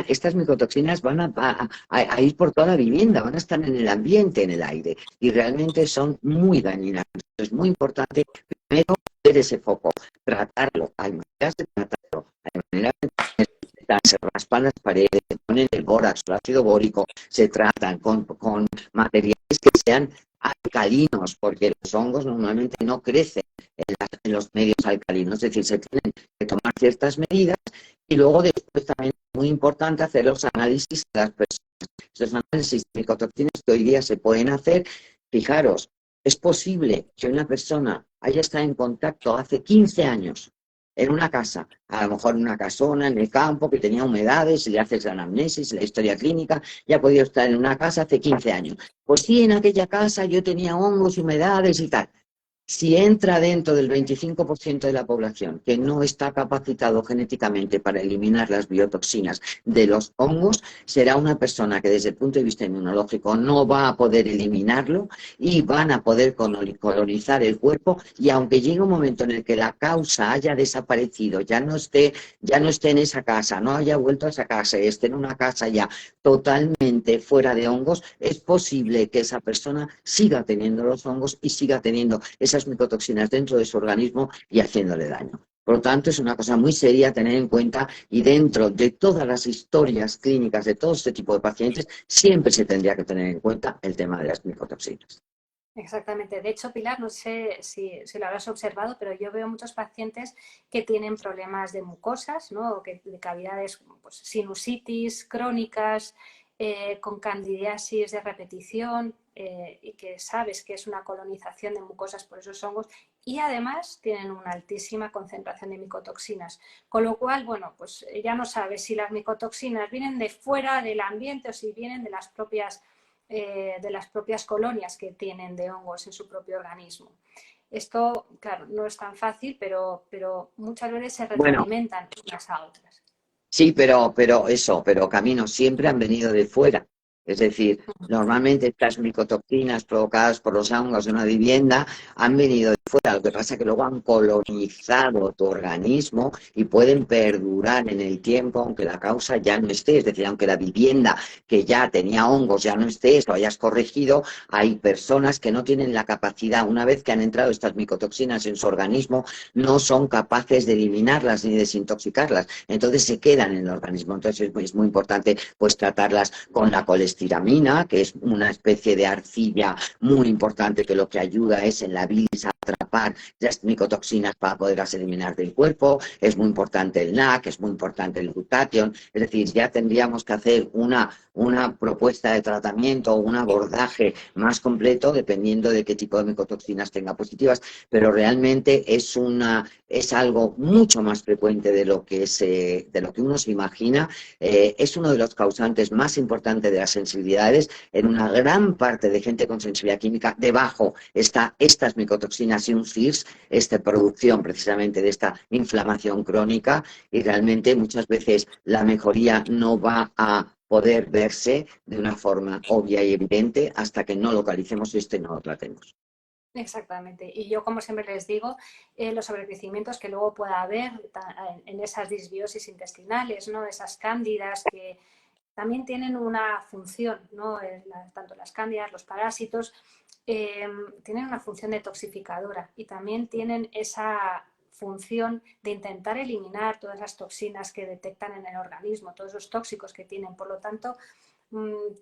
Estas micotoxinas van a ir por toda la vivienda, van a estar en el ambiente, en el aire, y realmente son muy dañinas. Es muy importante primero ver ese foco, tratarlo. Hay maneras de tratarlo, hay maneras de se raspan las paredes, se ponen el bórax, el ácido bórico, se tratan con materiales que sean alcalinos, porque los hongos normalmente no crecen en los medios alcalinos, es decir, se tienen que tomar ciertas medidas y luego después también es muy importante hacer los análisis de las personas. Estos análisis de micotoxinas que hoy día se pueden hacer, fijaros, es posible que una persona haya estado en contacto hace 15 años en una casa, a lo mejor en una casona, en el campo, que tenía humedades, y le haces la anamnesis, la historia clínica, ya ha podido estar en una casa hace 15 años. Pues sí, en aquella casa yo tenía hongos, humedades y tal. Si entra dentro del 25% de la población que no está capacitado genéticamente para eliminar las biotoxinas de los hongos, será una persona que desde el punto de vista inmunológico no va a poder eliminarlo y van a poder colonizar el cuerpo, y aunque llegue un momento en el que la causa haya desaparecido, ya no esté en esa casa, no haya vuelto a esa casa, esté en una casa ya totalmente fuera de hongos, es posible que esa persona siga teniendo los hongos y siga teniendo esas micotoxinas dentro de su organismo y haciéndole daño. Por lo tanto, es una cosa muy seria a tener en cuenta, y dentro de todas las historias clínicas de todo este tipo de pacientes siempre se tendría que tener en cuenta el tema de las micotoxinas. Exactamente. De hecho, Pilar, no sé si lo habrás observado, pero yo veo muchos pacientes que tienen problemas de mucosas, ¿no? O que, de cavidades, pues, sinusitis crónicas, con candidiasis de repetición, y que sabes que es una colonización de mucosas por esos hongos, y además tienen una altísima concentración de micotoxinas. Con lo cual, bueno, pues ya no sabes si las micotoxinas vienen de fuera del ambiente o si vienen de las propias colonias que tienen de hongos en su propio organismo. Esto, claro, no es tan fácil, pero muchas veces se Bueno, retroalimentan unas a otras. sí, pero Camino, siempre han venido de fuera. Es decir, normalmente estas micotoxinas provocadas por los hongos de una vivienda han venido de fuera. Lo que pasa es que luego han colonizado tu organismo y pueden perdurar en el tiempo, aunque la causa ya no esté. Es decir, aunque la vivienda que ya tenía hongos ya no esté, lo hayas corregido, hay personas que no tienen la capacidad, una vez que han entrado estas micotoxinas en su organismo, no son capaces de eliminarlas ni desintoxicarlas, entonces se quedan en el organismo. Entonces es muy importante pues tratarlas con la colestiramina, que es una especie de arcilla muy importante, que lo que ayuda es en la bilis a atrapar las micotoxinas para poderlas eliminar del cuerpo. Es muy importante el NAC, es muy importante el glutatión. Es decir, ya tendríamos que hacer una propuesta de tratamiento o un abordaje más completo dependiendo de qué tipo de micotoxinas tenga positivas, pero realmente es algo mucho más frecuente de lo que uno se imagina. Es uno de los causantes más importantes de las sensibilidades. En una gran parte de gente con sensibilidad química, debajo está estas micotoxinas y un CIRS, esta producción precisamente de esta inflamación crónica, y realmente muchas veces la mejoría no va a poder verse de una forma obvia y evidente hasta que no localicemos esto y no lo tratemos. Exactamente. Y yo, como siempre les digo, los sobrecrecimientos que luego pueda haber en esas disbiosis intestinales, ¿no? Esas cándidas que también tienen una función, ¿no? Tanto las cándidas, los parásitos, eh, tienen una función detoxificadora y también tienen esa función de intentar eliminar todas las toxinas que detectan en el organismo, todos los tóxicos que tienen. Por lo tanto,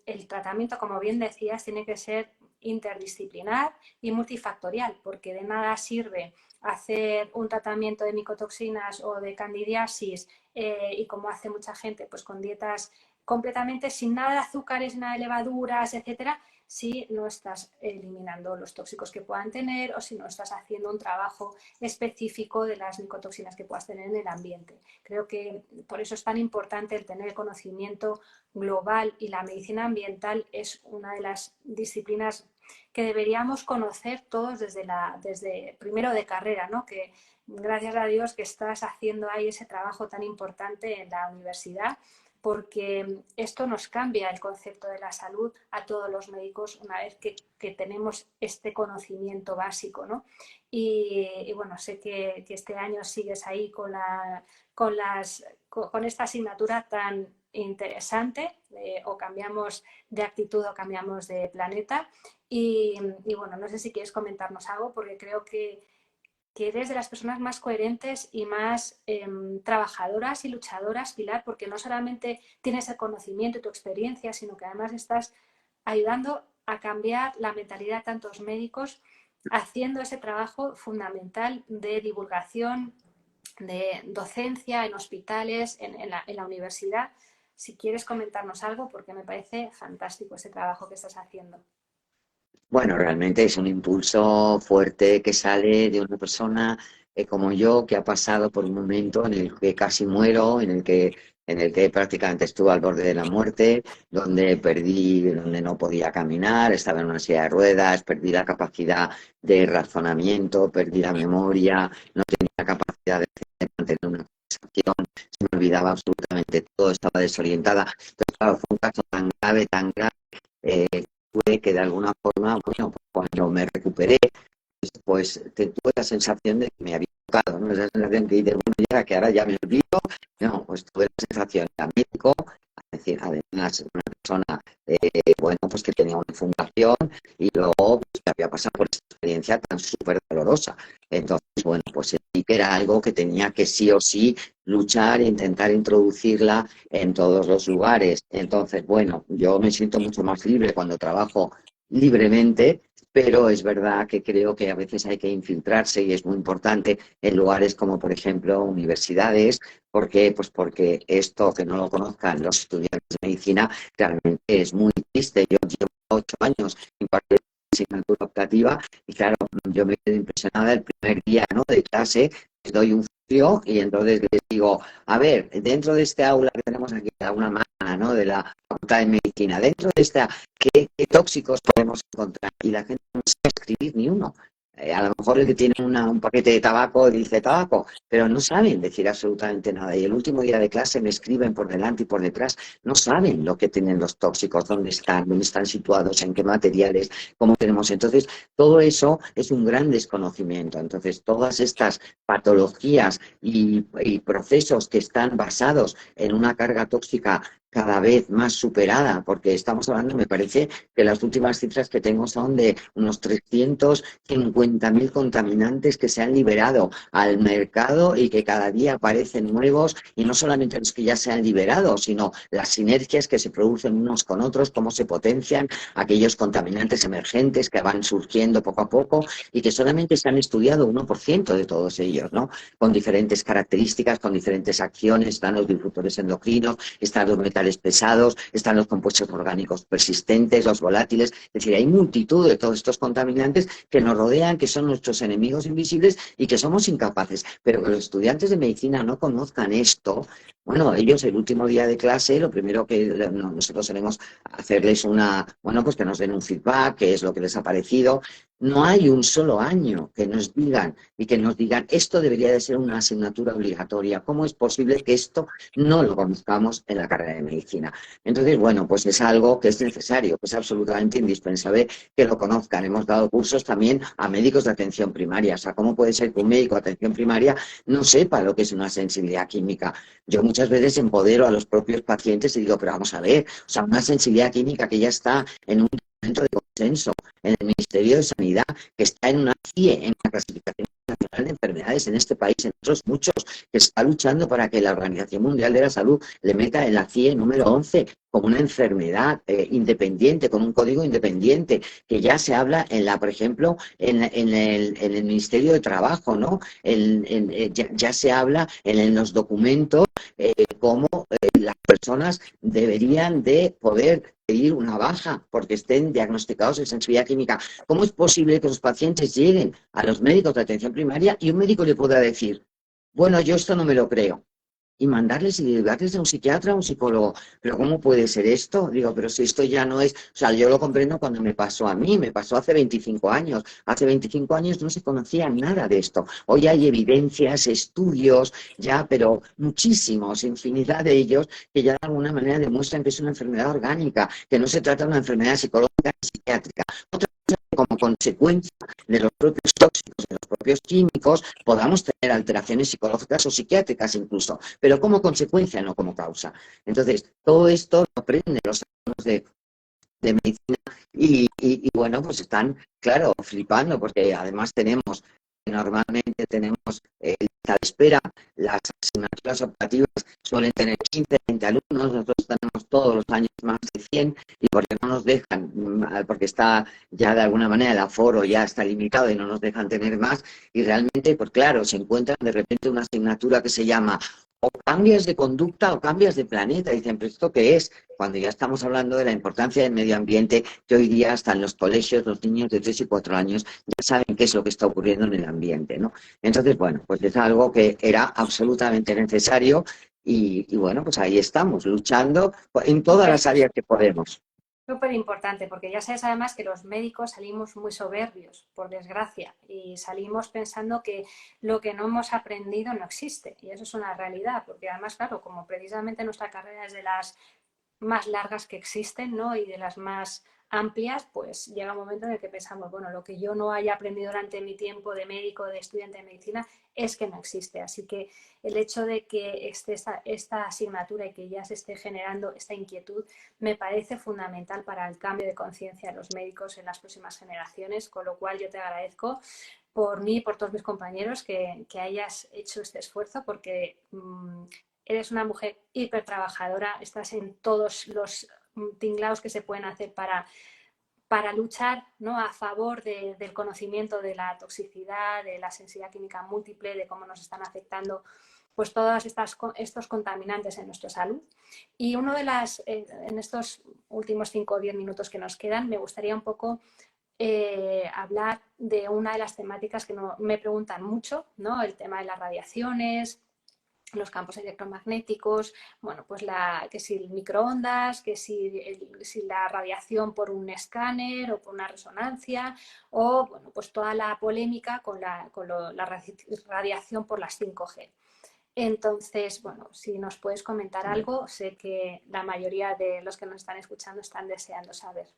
el tratamiento, como bien decías, tiene que ser interdisciplinar y multifactorial, porque de nada sirve hacer un tratamiento de micotoxinas o de candidiasis, y como hace mucha gente, pues con dietas completamente sin nada de azúcares, nada de levaduras, etcétera, si no estás eliminando los tóxicos que puedan tener o si no estás haciendo un trabajo específico de las micotoxinas que puedas tener en el ambiente. Creo que por eso es tan importante el tener conocimiento global, y la medicina ambiental es una de las disciplinas que deberíamos conocer todos desde primero de carrera, ¿no? Que gracias a Dios que estás haciendo ahí ese trabajo tan importante en la universidad, porque esto nos cambia el concepto de la salud a todos los médicos una vez que tenemos este conocimiento básico, ¿no? Y bueno, sé que este año sigues ahí con esta asignatura tan interesante, o cambiamos de actitud o cambiamos de planeta. Y bueno, no sé si quieres comentarnos algo, porque creo que eres de las personas más coherentes y más trabajadoras y luchadoras, Pilar, porque no solamente tienes el conocimiento y tu experiencia, sino que además estás ayudando a cambiar la mentalidad de tantos médicos, haciendo ese trabajo fundamental de divulgación, de docencia en hospitales, en la universidad. Si quieres comentarnos algo, porque me parece fantástico ese trabajo que estás haciendo. Bueno, realmente es un impulso fuerte que sale de una persona como yo, que ha pasado por un momento en el que casi muero, en el que en el que prácticamente estuve al borde de la muerte, donde no podía caminar, estaba en una silla de ruedas, perdí la capacidad de razonamiento, perdí la memoria, no tenía capacidad de mantener una conversación, se me olvidaba absolutamente todo, estaba desorientada. Entonces, claro, fue un caso tan grave, eh, fue que de alguna forma, bueno, cuando me recuperé, pues tuve la sensación de que me había tocado, ¿no? Esa sensación que dices, bueno, ya que ahora ya me olvido, no, pues tuve la sensación de médico, es decir, además una persona, bueno, pues que tenía una fundación y luego pues, que había pasado por esta experiencia tan súper dolorosa. Entonces, bueno, pues sí que era algo que tenía que sí o sí luchar e intentar introducirla en todos los lugares. Entonces, bueno, yo me siento mucho más libre cuando trabajo libremente, pero es verdad que creo que a veces hay que infiltrarse y es muy importante en lugares como, por ejemplo, universidades. ¿Por qué? Pues porque esto, que no lo conozcan los estudiantes de medicina, realmente es muy triste. Yo llevo 8 años impartiendo asignatura optativa y claro, yo me quedé impresionada el primer día, ¿no?, de clase, les doy un frío y entonces les digo, a ver, dentro de este aula que tenemos aquí, a una mano, ¿no?, de la Facultad de Medicina, dentro de esta, ¿qué tóxicos podemos encontrar? Y la gente no sabe escribir ni uno. A lo mejor el que tiene un paquete de tabaco dice tabaco, pero no saben decir absolutamente nada. Y el último día de clase me escriben por delante y por detrás, no saben lo que tienen los tóxicos, dónde están situados, en qué materiales, cómo tenemos. Entonces, todo eso es un gran desconocimiento. Entonces, todas estas patologías y procesos que están basados en una carga tóxica cada vez más superada, porque estamos hablando, me parece, que las últimas cifras que tengo son de unos 350.000 contaminantes que se han liberado al mercado y que cada día aparecen nuevos, y no solamente los que ya se han liberado, sino las sinergias que se producen unos con otros, cómo se potencian aquellos contaminantes emergentes que van surgiendo poco a poco y que solamente se han estudiado 1% de todos ellos, ¿no? Con diferentes características, con diferentes acciones. Están los disruptores endocrinos, están los metales pesados, están los compuestos orgánicos persistentes, los volátiles. Es decir, hay multitud de todos estos contaminantes que nos rodean, que son nuestros enemigos invisibles y que somos incapaces. Pero que los estudiantes de medicina no conozcan esto, bueno, ellos el último día de clase, lo primero que nosotros solemos hacerles bueno, pues que nos den un feedback, qué es lo que les ha parecido. No hay un solo año que nos digan esto debería de ser una asignatura obligatoria. ¿Cómo es posible que esto no lo conozcamos en la carrera de medicina? Entonces, bueno, pues es algo que es necesario, que es absolutamente indispensable que lo conozcan. Hemos dado cursos también a médicos de atención primaria. O sea, ¿cómo puede ser que un médico de atención primaria no sepa lo que es una sensibilidad química? Yo muchas veces empodero a los propios pacientes y digo, pero vamos a ver, o sea, una sensibilidad química que ya está en un documento de consenso en el Ministerio de Sanidad, que está en una CIE, en una clasificación nacional de enfermedades en este país, en otros muchos, que está luchando para que la Organización Mundial de la Salud le meta en la CIE número 11 como una enfermedad independiente, con un código independiente, que ya se habla por ejemplo, en el Ministerio de Trabajo, ¿no? Ya se habla en los documentos cómo las personas deberían de poder pedir una baja porque estén diagnosticados en sensibilidad química. ¿Cómo es posible que los pacientes lleguen a los médicos de atención primaria y un médico le pueda decir, bueno, yo esto no me lo creo, y mandarles y derivarles a un psiquiatra, a un psicólogo? ¿Pero cómo puede ser esto? Digo, pero si esto ya no es... O sea, yo lo comprendo cuando me pasó a mí, me pasó hace 25 años. Hace 25 años no se conocía nada de esto. Hoy hay evidencias, estudios, ya, pero muchísimos, infinidad de ellos, que ya de alguna manera demuestran que es una enfermedad orgánica, que no se trata de una enfermedad psicológica ni psiquiátrica. Otra cosa, que como consecuencia de los propios tóxicos, de los propios químicos, podamos tener alteraciones psicológicas o psiquiátricas incluso, pero como consecuencia, no como causa. Entonces, todo esto lo aprenden los alumnos de medicina y bueno, pues están, claro, flipando, porque además normalmente tenemos lista de espera. Las asignaturas optativas suelen tener 15, 20 alumnos, nosotros tenemos todos los años más de 100, y porque no nos dejan, porque está ya de alguna manera el aforo ya está limitado y no nos dejan tener más, y realmente, pues claro, se encuentran de repente una asignatura que se llama o cambias de conducta o cambias de planeta. Dicen, ¿pero esto qué es? Cuando ya estamos hablando de la importancia del medio ambiente, que hoy día hasta en los colegios los niños de 3 y 4 años ya saben qué es lo que está ocurriendo en el ambiente, ¿no? Entonces, bueno, pues es algo que era absolutamente necesario, y bueno, pues ahí estamos, luchando en todas las áreas que podemos. Súper importante, porque ya sabes además que los médicos salimos muy soberbios, por desgracia, y salimos pensando que lo que no hemos aprendido no existe. Y eso es una realidad, porque además, claro, como precisamente nuestra carrera es de las más largas que existen, ¿no? Y de las más amplias, pues llega un momento en el que pensamos, bueno, lo que yo no haya aprendido durante mi tiempo de médico, de estudiante de medicina, es que no existe. Así que el hecho de que esté esta asignatura y que ya se esté generando esta inquietud me parece fundamental para el cambio de conciencia de los médicos en las próximas generaciones, con lo cual yo te agradezco por mí y por todos mis compañeros que hayas hecho este esfuerzo, porque eres una mujer hiper trabajadora, estás en todos los tinglados que se pueden hacer para luchar, ¿no?, a favor del conocimiento de la toxicidad, de la sensibilidad química múltiple, de cómo nos están afectando pues todos estos contaminantes en nuestra salud. Y en estos últimos 5 o 10 minutos que nos quedan, me gustaría un poco hablar de una de las temáticas que me preguntan mucho, ¿no?, el tema de las radiaciones, los campos electromagnéticos, bueno, pues que si el microondas, que si la radiación por un escáner o por una resonancia, o bueno, pues toda la polémica con la radiación por las 5G. Entonces, bueno, si nos puedes comentar algo, sé que la mayoría de los que nos están escuchando están deseando saber.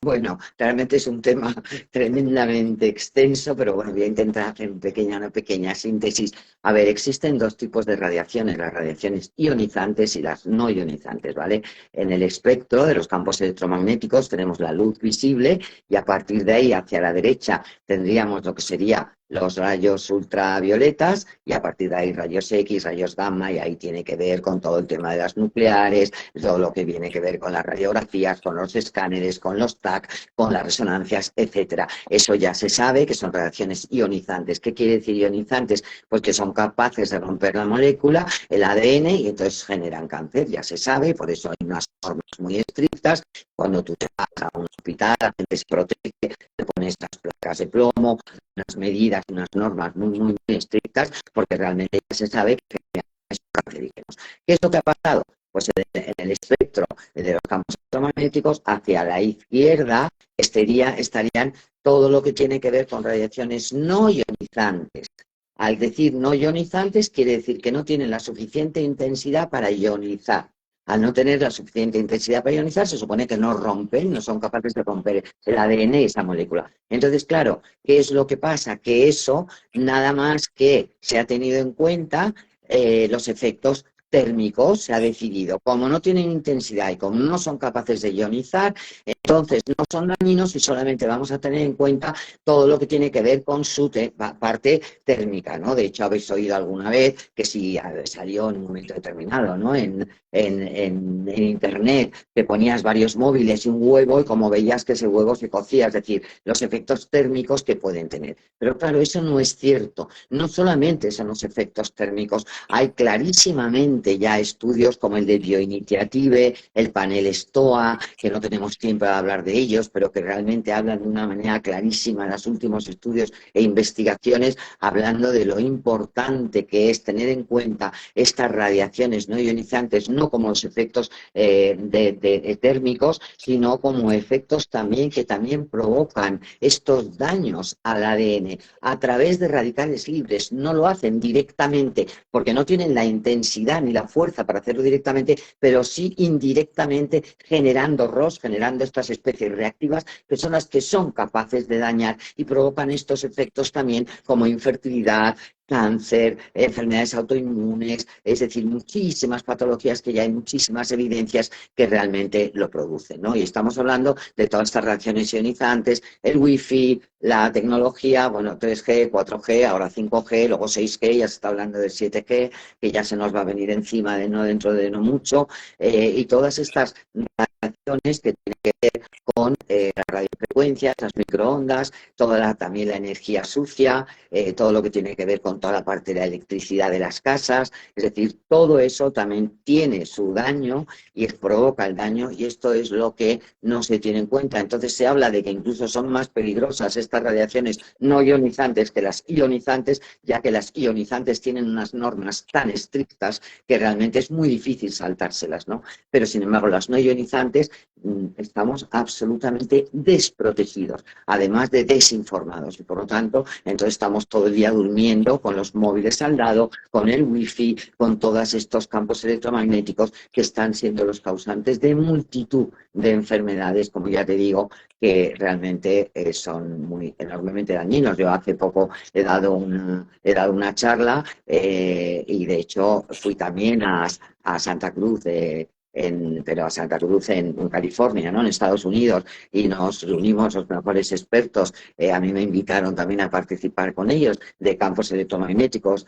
Bueno, realmente es un tema tremendamente extenso, pero bueno, voy a intentar hacer una pequeña síntesis. A ver, existen dos tipos de radiaciones, las radiaciones ionizantes y las no ionizantes, ¿vale? En el espectro de los campos electromagnéticos tenemos la luz visible y a partir de ahí hacia la derecha tendríamos lo que sería los rayos ultravioletas y a partir de ahí rayos X, rayos gamma, y ahí tiene que ver con todo el tema de las nucleares, todo lo que viene que ver con las radiografías, con los escáneres, con los TAC, con las resonancias, etcétera. Eso ya se sabe que son radiaciones ionizantes. ¿Qué quiere decir ionizantes? Pues que son capaces de romper la molécula, el ADN, y entonces generan cáncer, ya se sabe, por eso hay unas normas muy estrictas. Cuando tú te vas a un hospital, la gente se protege, te pones estas placas de plomo, unas medidas, unas normas muy estrictas, porque realmente ya se sabe que es cancerígenos. ¿Qué es lo que ha pasado? Pues en el espectro de los campos electromagnéticos, hacia la izquierda estarían todo lo que tiene que ver con radiaciones no ionizantes. Al decir no ionizantes, quiere decir que no tienen la suficiente intensidad para ionizar. Al no tener la suficiente intensidad para ionizar, se supone que no rompen, no son capaces de romper el ADN y esa molécula. Entonces, claro, ¿qué es lo que pasa? Que eso, nada más que se ha tenido en cuenta los efectos térmicos, se ha decidido. Como no tienen intensidad y como no son capaces de ionizar, entonces no son dañinos y solamente vamos a tener en cuenta todo lo que tiene que ver con su parte térmica, ¿no? De hecho, habéis oído alguna vez que si salió en un momento determinado, ¿no?, en Internet, te ponías varios móviles y un huevo y como veías que ese huevo se cocía, es decir, los efectos térmicos que pueden tener. Pero claro, eso no es cierto. No solamente son los efectos térmicos, hay clarísimamente ya estudios como el de Bioinitiative, el panel STOA, que no tenemos tiempo de hablar de ellos, pero que realmente hablan de una manera clarísima en los últimos estudios e investigaciones, hablando de lo importante que es tener en cuenta estas radiaciones no ionizantes, no como los efectos térmicos, sino como efectos también que también provocan estos daños al ADN a través de radicales libres. No lo hacen directamente porque no tienen la intensidad ni la fuerza para hacerlo directamente, pero sí indirectamente generando ROS, generando estas especies reactivas que son las que son capaces de dañar y provocan estos efectos también como infertilidad, cáncer, enfermedades autoinmunes, es decir, muchísimas patologías que ya hay muchísimas evidencias que realmente lo producen, ¿no? Y estamos hablando de todas estas reacciones ionizantes, el wifi, la tecnología, bueno, 3G, 4G, ahora 5G, luego 6G, ya se está hablando de 7G, que ya se nos va a venir encima dentro de no mucho, y todas estas reacciones que tienen que ver con las radiofrecuencias, las microondas, también la energía sucia, todo lo que tiene que ver con toda la parte de la electricidad de las casas. Es decir, todo eso también tiene su daño y provoca el daño, y esto es lo que no se tiene en cuenta. Entonces se habla de que incluso son más peligrosas estas radiaciones no ionizantes que las ionizantes, ya que las ionizantes tienen unas normas tan estrictas que realmente es muy difícil saltárselas, ¿no? Pero sin embargo las no ionizantes estamos absolutamente desprotegidos, además de desinformados, y por lo tanto, entonces estamos todo el día durmiendo con los móviles al lado, con el wifi, con todos estos campos electromagnéticos que están siendo los causantes de multitud de enfermedades, como ya te digo, que realmente son muy enormemente dañinos. Yo hace poco he dado una charla y de hecho fui también a Santa Cruz pero a Santa Cruz en California, ¿no? En Estados Unidos, y nos reunimos los mejores expertos. A mí me invitaron también a participar con ellos de campos electromagnéticos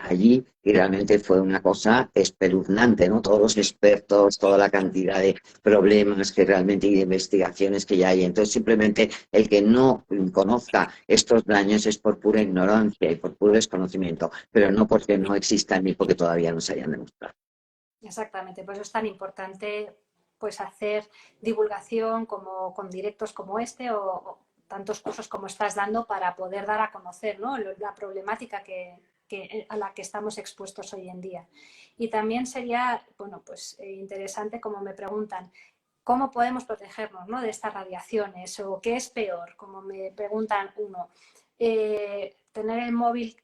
allí, y realmente fue una cosa espeluznante, ¿no? Todos los expertos, toda la cantidad de problemas que realmente y de investigaciones que ya hay. Entonces, simplemente el que no conozca estos daños es por pura ignorancia y por puro desconocimiento, pero no porque no existan ni porque todavía no se hayan demostrado. Exactamente, por eso es tan importante pues hacer divulgación como con directos como este o tantos cursos como estás dando para poder dar a conocer, ¿no?, la problemática a la que estamos expuestos hoy en día. Y también sería, bueno, pues interesante, como me preguntan, ¿cómo podemos protegernos, ¿no?, de estas radiaciones? ¿O qué es peor? Como me preguntan uno, ¿tener el móvil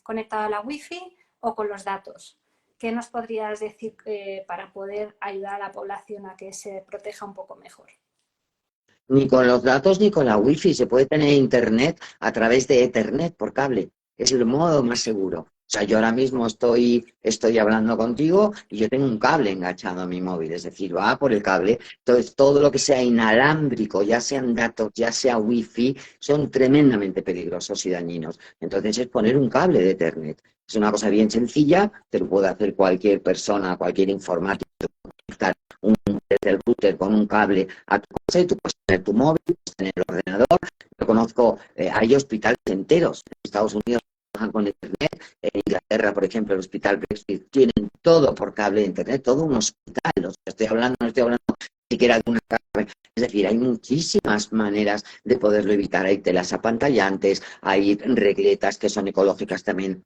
conectado a la wifi o con los datos? ¿Qué nos podrías decir para poder ayudar a la población a que se proteja un poco mejor? Ni con los datos ni con la wifi. Se puede tener internet a través de Ethernet por cable. Es el modo más seguro. O sea, yo ahora mismo estoy hablando contigo y yo tengo un cable enganchado a mi móvil, es decir, va por el cable. Entonces, todo lo que sea inalámbrico, ya sean datos, ya sea wifi, son tremendamente peligrosos y dañinos. Entonces, es poner un cable de Ethernet. Es una cosa bien sencilla, te lo puede hacer cualquier persona, cualquier informático, desde el router con un cable a tu casa, y tú puedes tener tu móvil, puedes tener el ordenador. Yo conozco, hay hospitales enteros en Estados Unidos que trabajan con internet. En Inglaterra, por ejemplo, el hospital Brexit, tienen todo por cable de internet, todo un hospital. O sea, no estoy hablando ni siquiera de una casa. Es decir, hay muchísimas maneras de poderlo evitar. Hay telas apantallantes, hay regletas que son ecológicas también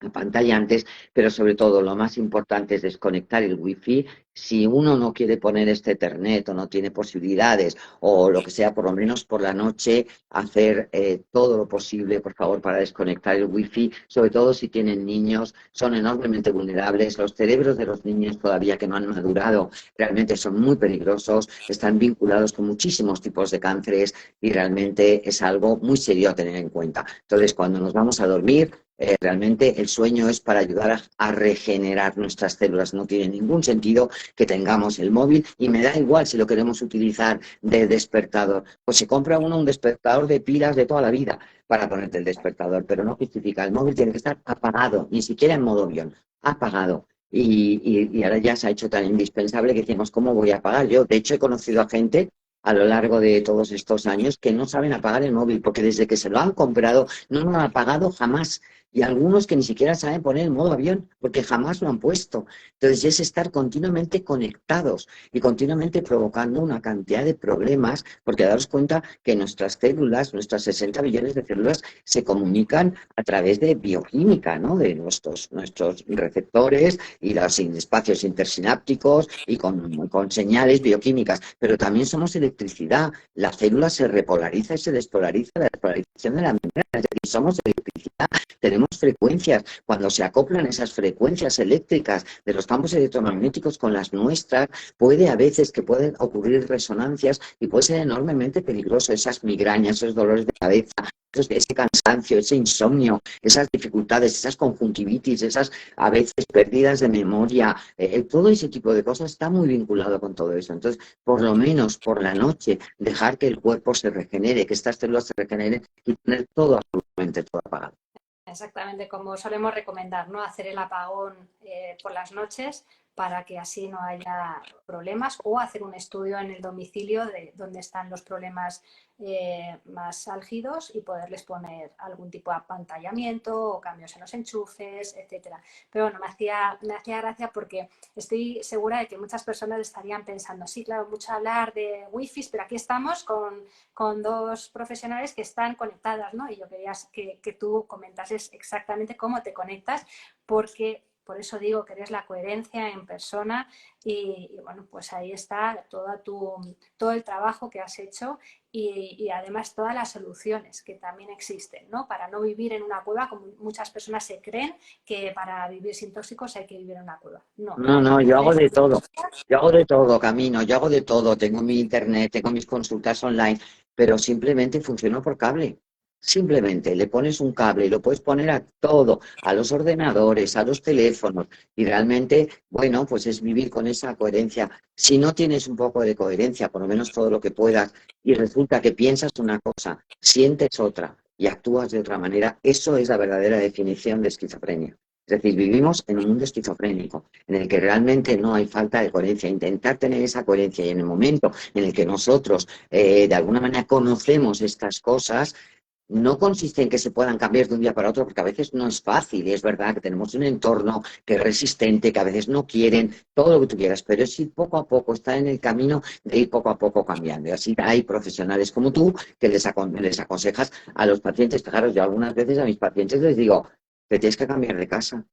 apantallantes, pero sobre todo lo más importante es desconectar el wifi. Si uno no quiere poner este Ethernet o no tiene posibilidades o lo que sea, por lo menos por la noche hacer todo lo posible, por favor, para desconectar el wifi, sobre todo si tienen niños. Son enormemente vulnerables. Los cerebros de los niños todavía que no han madurado realmente son muy peligrosos, están vinculados con muchísimos tipos de cánceres, y realmente es algo muy serio a tener en cuenta. Entonces, cuando nos vamos a dormir, realmente el sueño es para ayudar a regenerar nuestras células. No tiene ningún sentido que tengamos el móvil, y me da igual si lo queremos utilizar de despertador. Pues se compra uno un despertador de pilas de toda la vida para ponerte el despertador, pero no justifica. El móvil tiene que estar apagado, ni siquiera en modo avión, apagado. Y ahora ya se ha hecho tan indispensable que decimos, ¿cómo voy a apagar? Yo, de hecho, he conocido a gente a lo largo de todos estos años que no saben apagar el móvil, porque desde que se lo han comprado no lo han apagado jamás. Y algunos que ni siquiera saben poner el modo avión, porque jamás lo han puesto. Entonces es estar continuamente conectados y continuamente provocando una cantidad de problemas, porque daros cuenta que nuestras células, nuestras 60 millones de células, se comunican a través de bioquímica, ¿no?, de nuestros receptores y los espacios intersinápticos, y con señales bioquímicas, pero también somos electricidad. La célula se repolariza y se despolariza, la despolarización de la membrana, es decir, somos electricidad. Tenemos frecuencias. Cuando se acoplan esas frecuencias eléctricas de los campos electromagnéticos con las nuestras, puede a veces que pueden ocurrir resonancias y puede ser enormemente peligroso. Esas migrañas, esos dolores de cabeza, ese cansancio, ese insomnio, esas dificultades, esas conjuntivitis, esas a veces pérdidas de memoria, todo ese tipo de cosas está muy vinculado con todo eso. Entonces, por lo menos por la noche, dejar que el cuerpo se regenere, que estas células se regeneren, y tener todo absolutamente todo apagado. Exactamente, como solemos recomendar, ¿no?, hacer el apagón por las noches para que así no haya problemas, o hacer un estudio en el domicilio de dónde están los problemas más álgidos y poderles poner algún tipo de apantallamiento o cambios en los enchufes, etcétera. Pero bueno, me hacía gracia porque estoy segura de que muchas personas estarían pensando, sí, claro, mucho hablar de wifi, pero aquí estamos con dos profesionales que están conectadas, ¿no? Y yo quería que tú comentases exactamente cómo te conectas, porque por eso digo que eres la coherencia en persona y bueno, pues ahí está todo el trabajo que has hecho y además todas las soluciones que también existen, ¿no? Para no vivir en una cueva, como muchas personas se creen que para vivir sin tóxicos hay que vivir en una cueva. No, No, hay no, yo hago de diferentes. todo. Yo hago de todo, Camino. Yo hago de todo. Tengo mi internet, tengo mis consultas online, pero simplemente funciono por cable. Simplemente le pones un cable y lo puedes poner a todo, a los ordenadores, a los teléfonos. Y realmente, bueno, pues es vivir con esa coherencia. Si no tienes un poco de coherencia, por lo menos todo lo que puedas, y resulta que piensas una cosa, sientes otra y actúas de otra manera, eso es la verdadera definición de esquizofrenia. Es decir, vivimos en un mundo esquizofrénico, en el que realmente no hay falta de coherencia. Intentar tener esa coherencia y en el momento en el que nosotros, de alguna manera, conocemos estas cosas, no consiste en que se puedan cambiar de un día para otro, porque a veces no es fácil. Y es verdad que tenemos un entorno que es resistente, que a veces no quieren, todo lo que tú quieras, pero es ir poco a poco, estar en el camino de ir poco a poco cambiando. Y así hay profesionales como tú que les aconsejas a los pacientes. Fijaros, yo algunas veces a mis pacientes les digo, te tienes que cambiar de casa.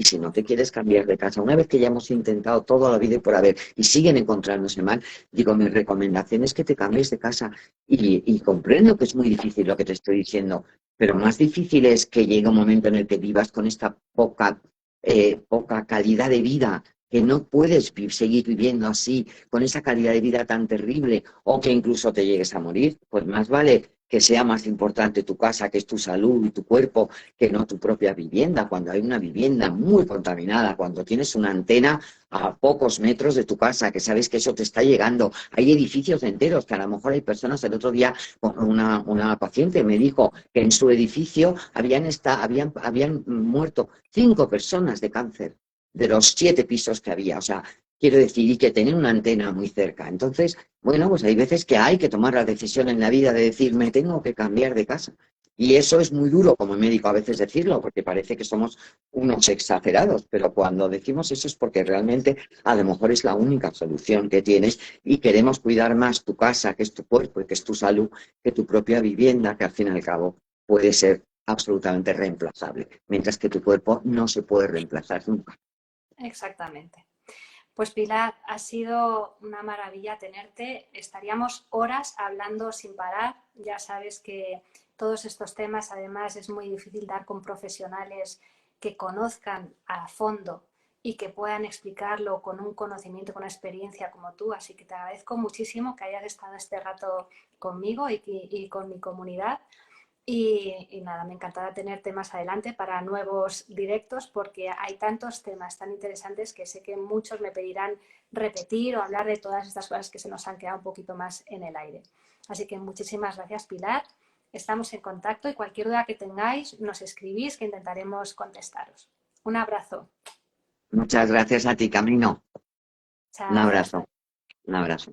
Y si no te quieres cambiar de casa, una vez que ya hemos intentado toda la vida y por haber y siguen encontrándose mal, digo, mi recomendación es que te cambies de casa. Y comprendo que es muy difícil lo que te estoy diciendo, pero más difícil es que llegue un momento en el que vivas con esta poca calidad de vida, que no puedes seguir viviendo así, con esa calidad de vida tan terrible, o que incluso te llegues a morir. Pues más vale que sea más importante tu casa, que es tu salud y tu cuerpo, que no tu propia vivienda. Cuando hay una vivienda muy contaminada, cuando tienes una antena a pocos metros de tu casa, que sabes que eso te está llegando. Hay edificios enteros que a lo mejor hay personas. El otro día una paciente me dijo que en su edificio habían muerto 5 personas de cáncer de los 7 pisos que había. O sea, quiero decir, y que tener una antena muy cerca. Entonces, bueno, pues hay veces que hay que tomar la decisión en la vida de decir, me tengo que cambiar de casa. Y eso es muy duro como médico a veces decirlo, porque parece que somos unos exagerados, pero cuando decimos eso es porque realmente a lo mejor es la única solución que tienes y queremos cuidar más tu casa, que es tu cuerpo y que es tu salud, que tu propia vivienda, que al fin y al cabo puede ser absolutamente reemplazable, mientras que tu cuerpo no se puede reemplazar nunca. Exactamente. Pues Pilar, ha sido una maravilla tenerte. Estaríamos horas hablando sin parar. Ya sabes que todos estos temas, además, es muy difícil dar con profesionales que conozcan a fondo y que puedan explicarlo con un conocimiento, con una experiencia como tú. Así que te agradezco muchísimo que hayas estado este rato conmigo y con mi comunidad. Y nada, me encantará tenerte más adelante para nuevos directos porque hay tantos temas tan interesantes que sé que muchos me pedirán repetir o hablar de todas estas cosas que se nos han quedado un poquito más en el aire. Así que muchísimas gracias, Pilar. Estamos en contacto y cualquier duda que tengáis nos escribís que intentaremos contestaros. Un abrazo. Muchas gracias a ti, Camino. Un Chao. abrazo. Un abrazo.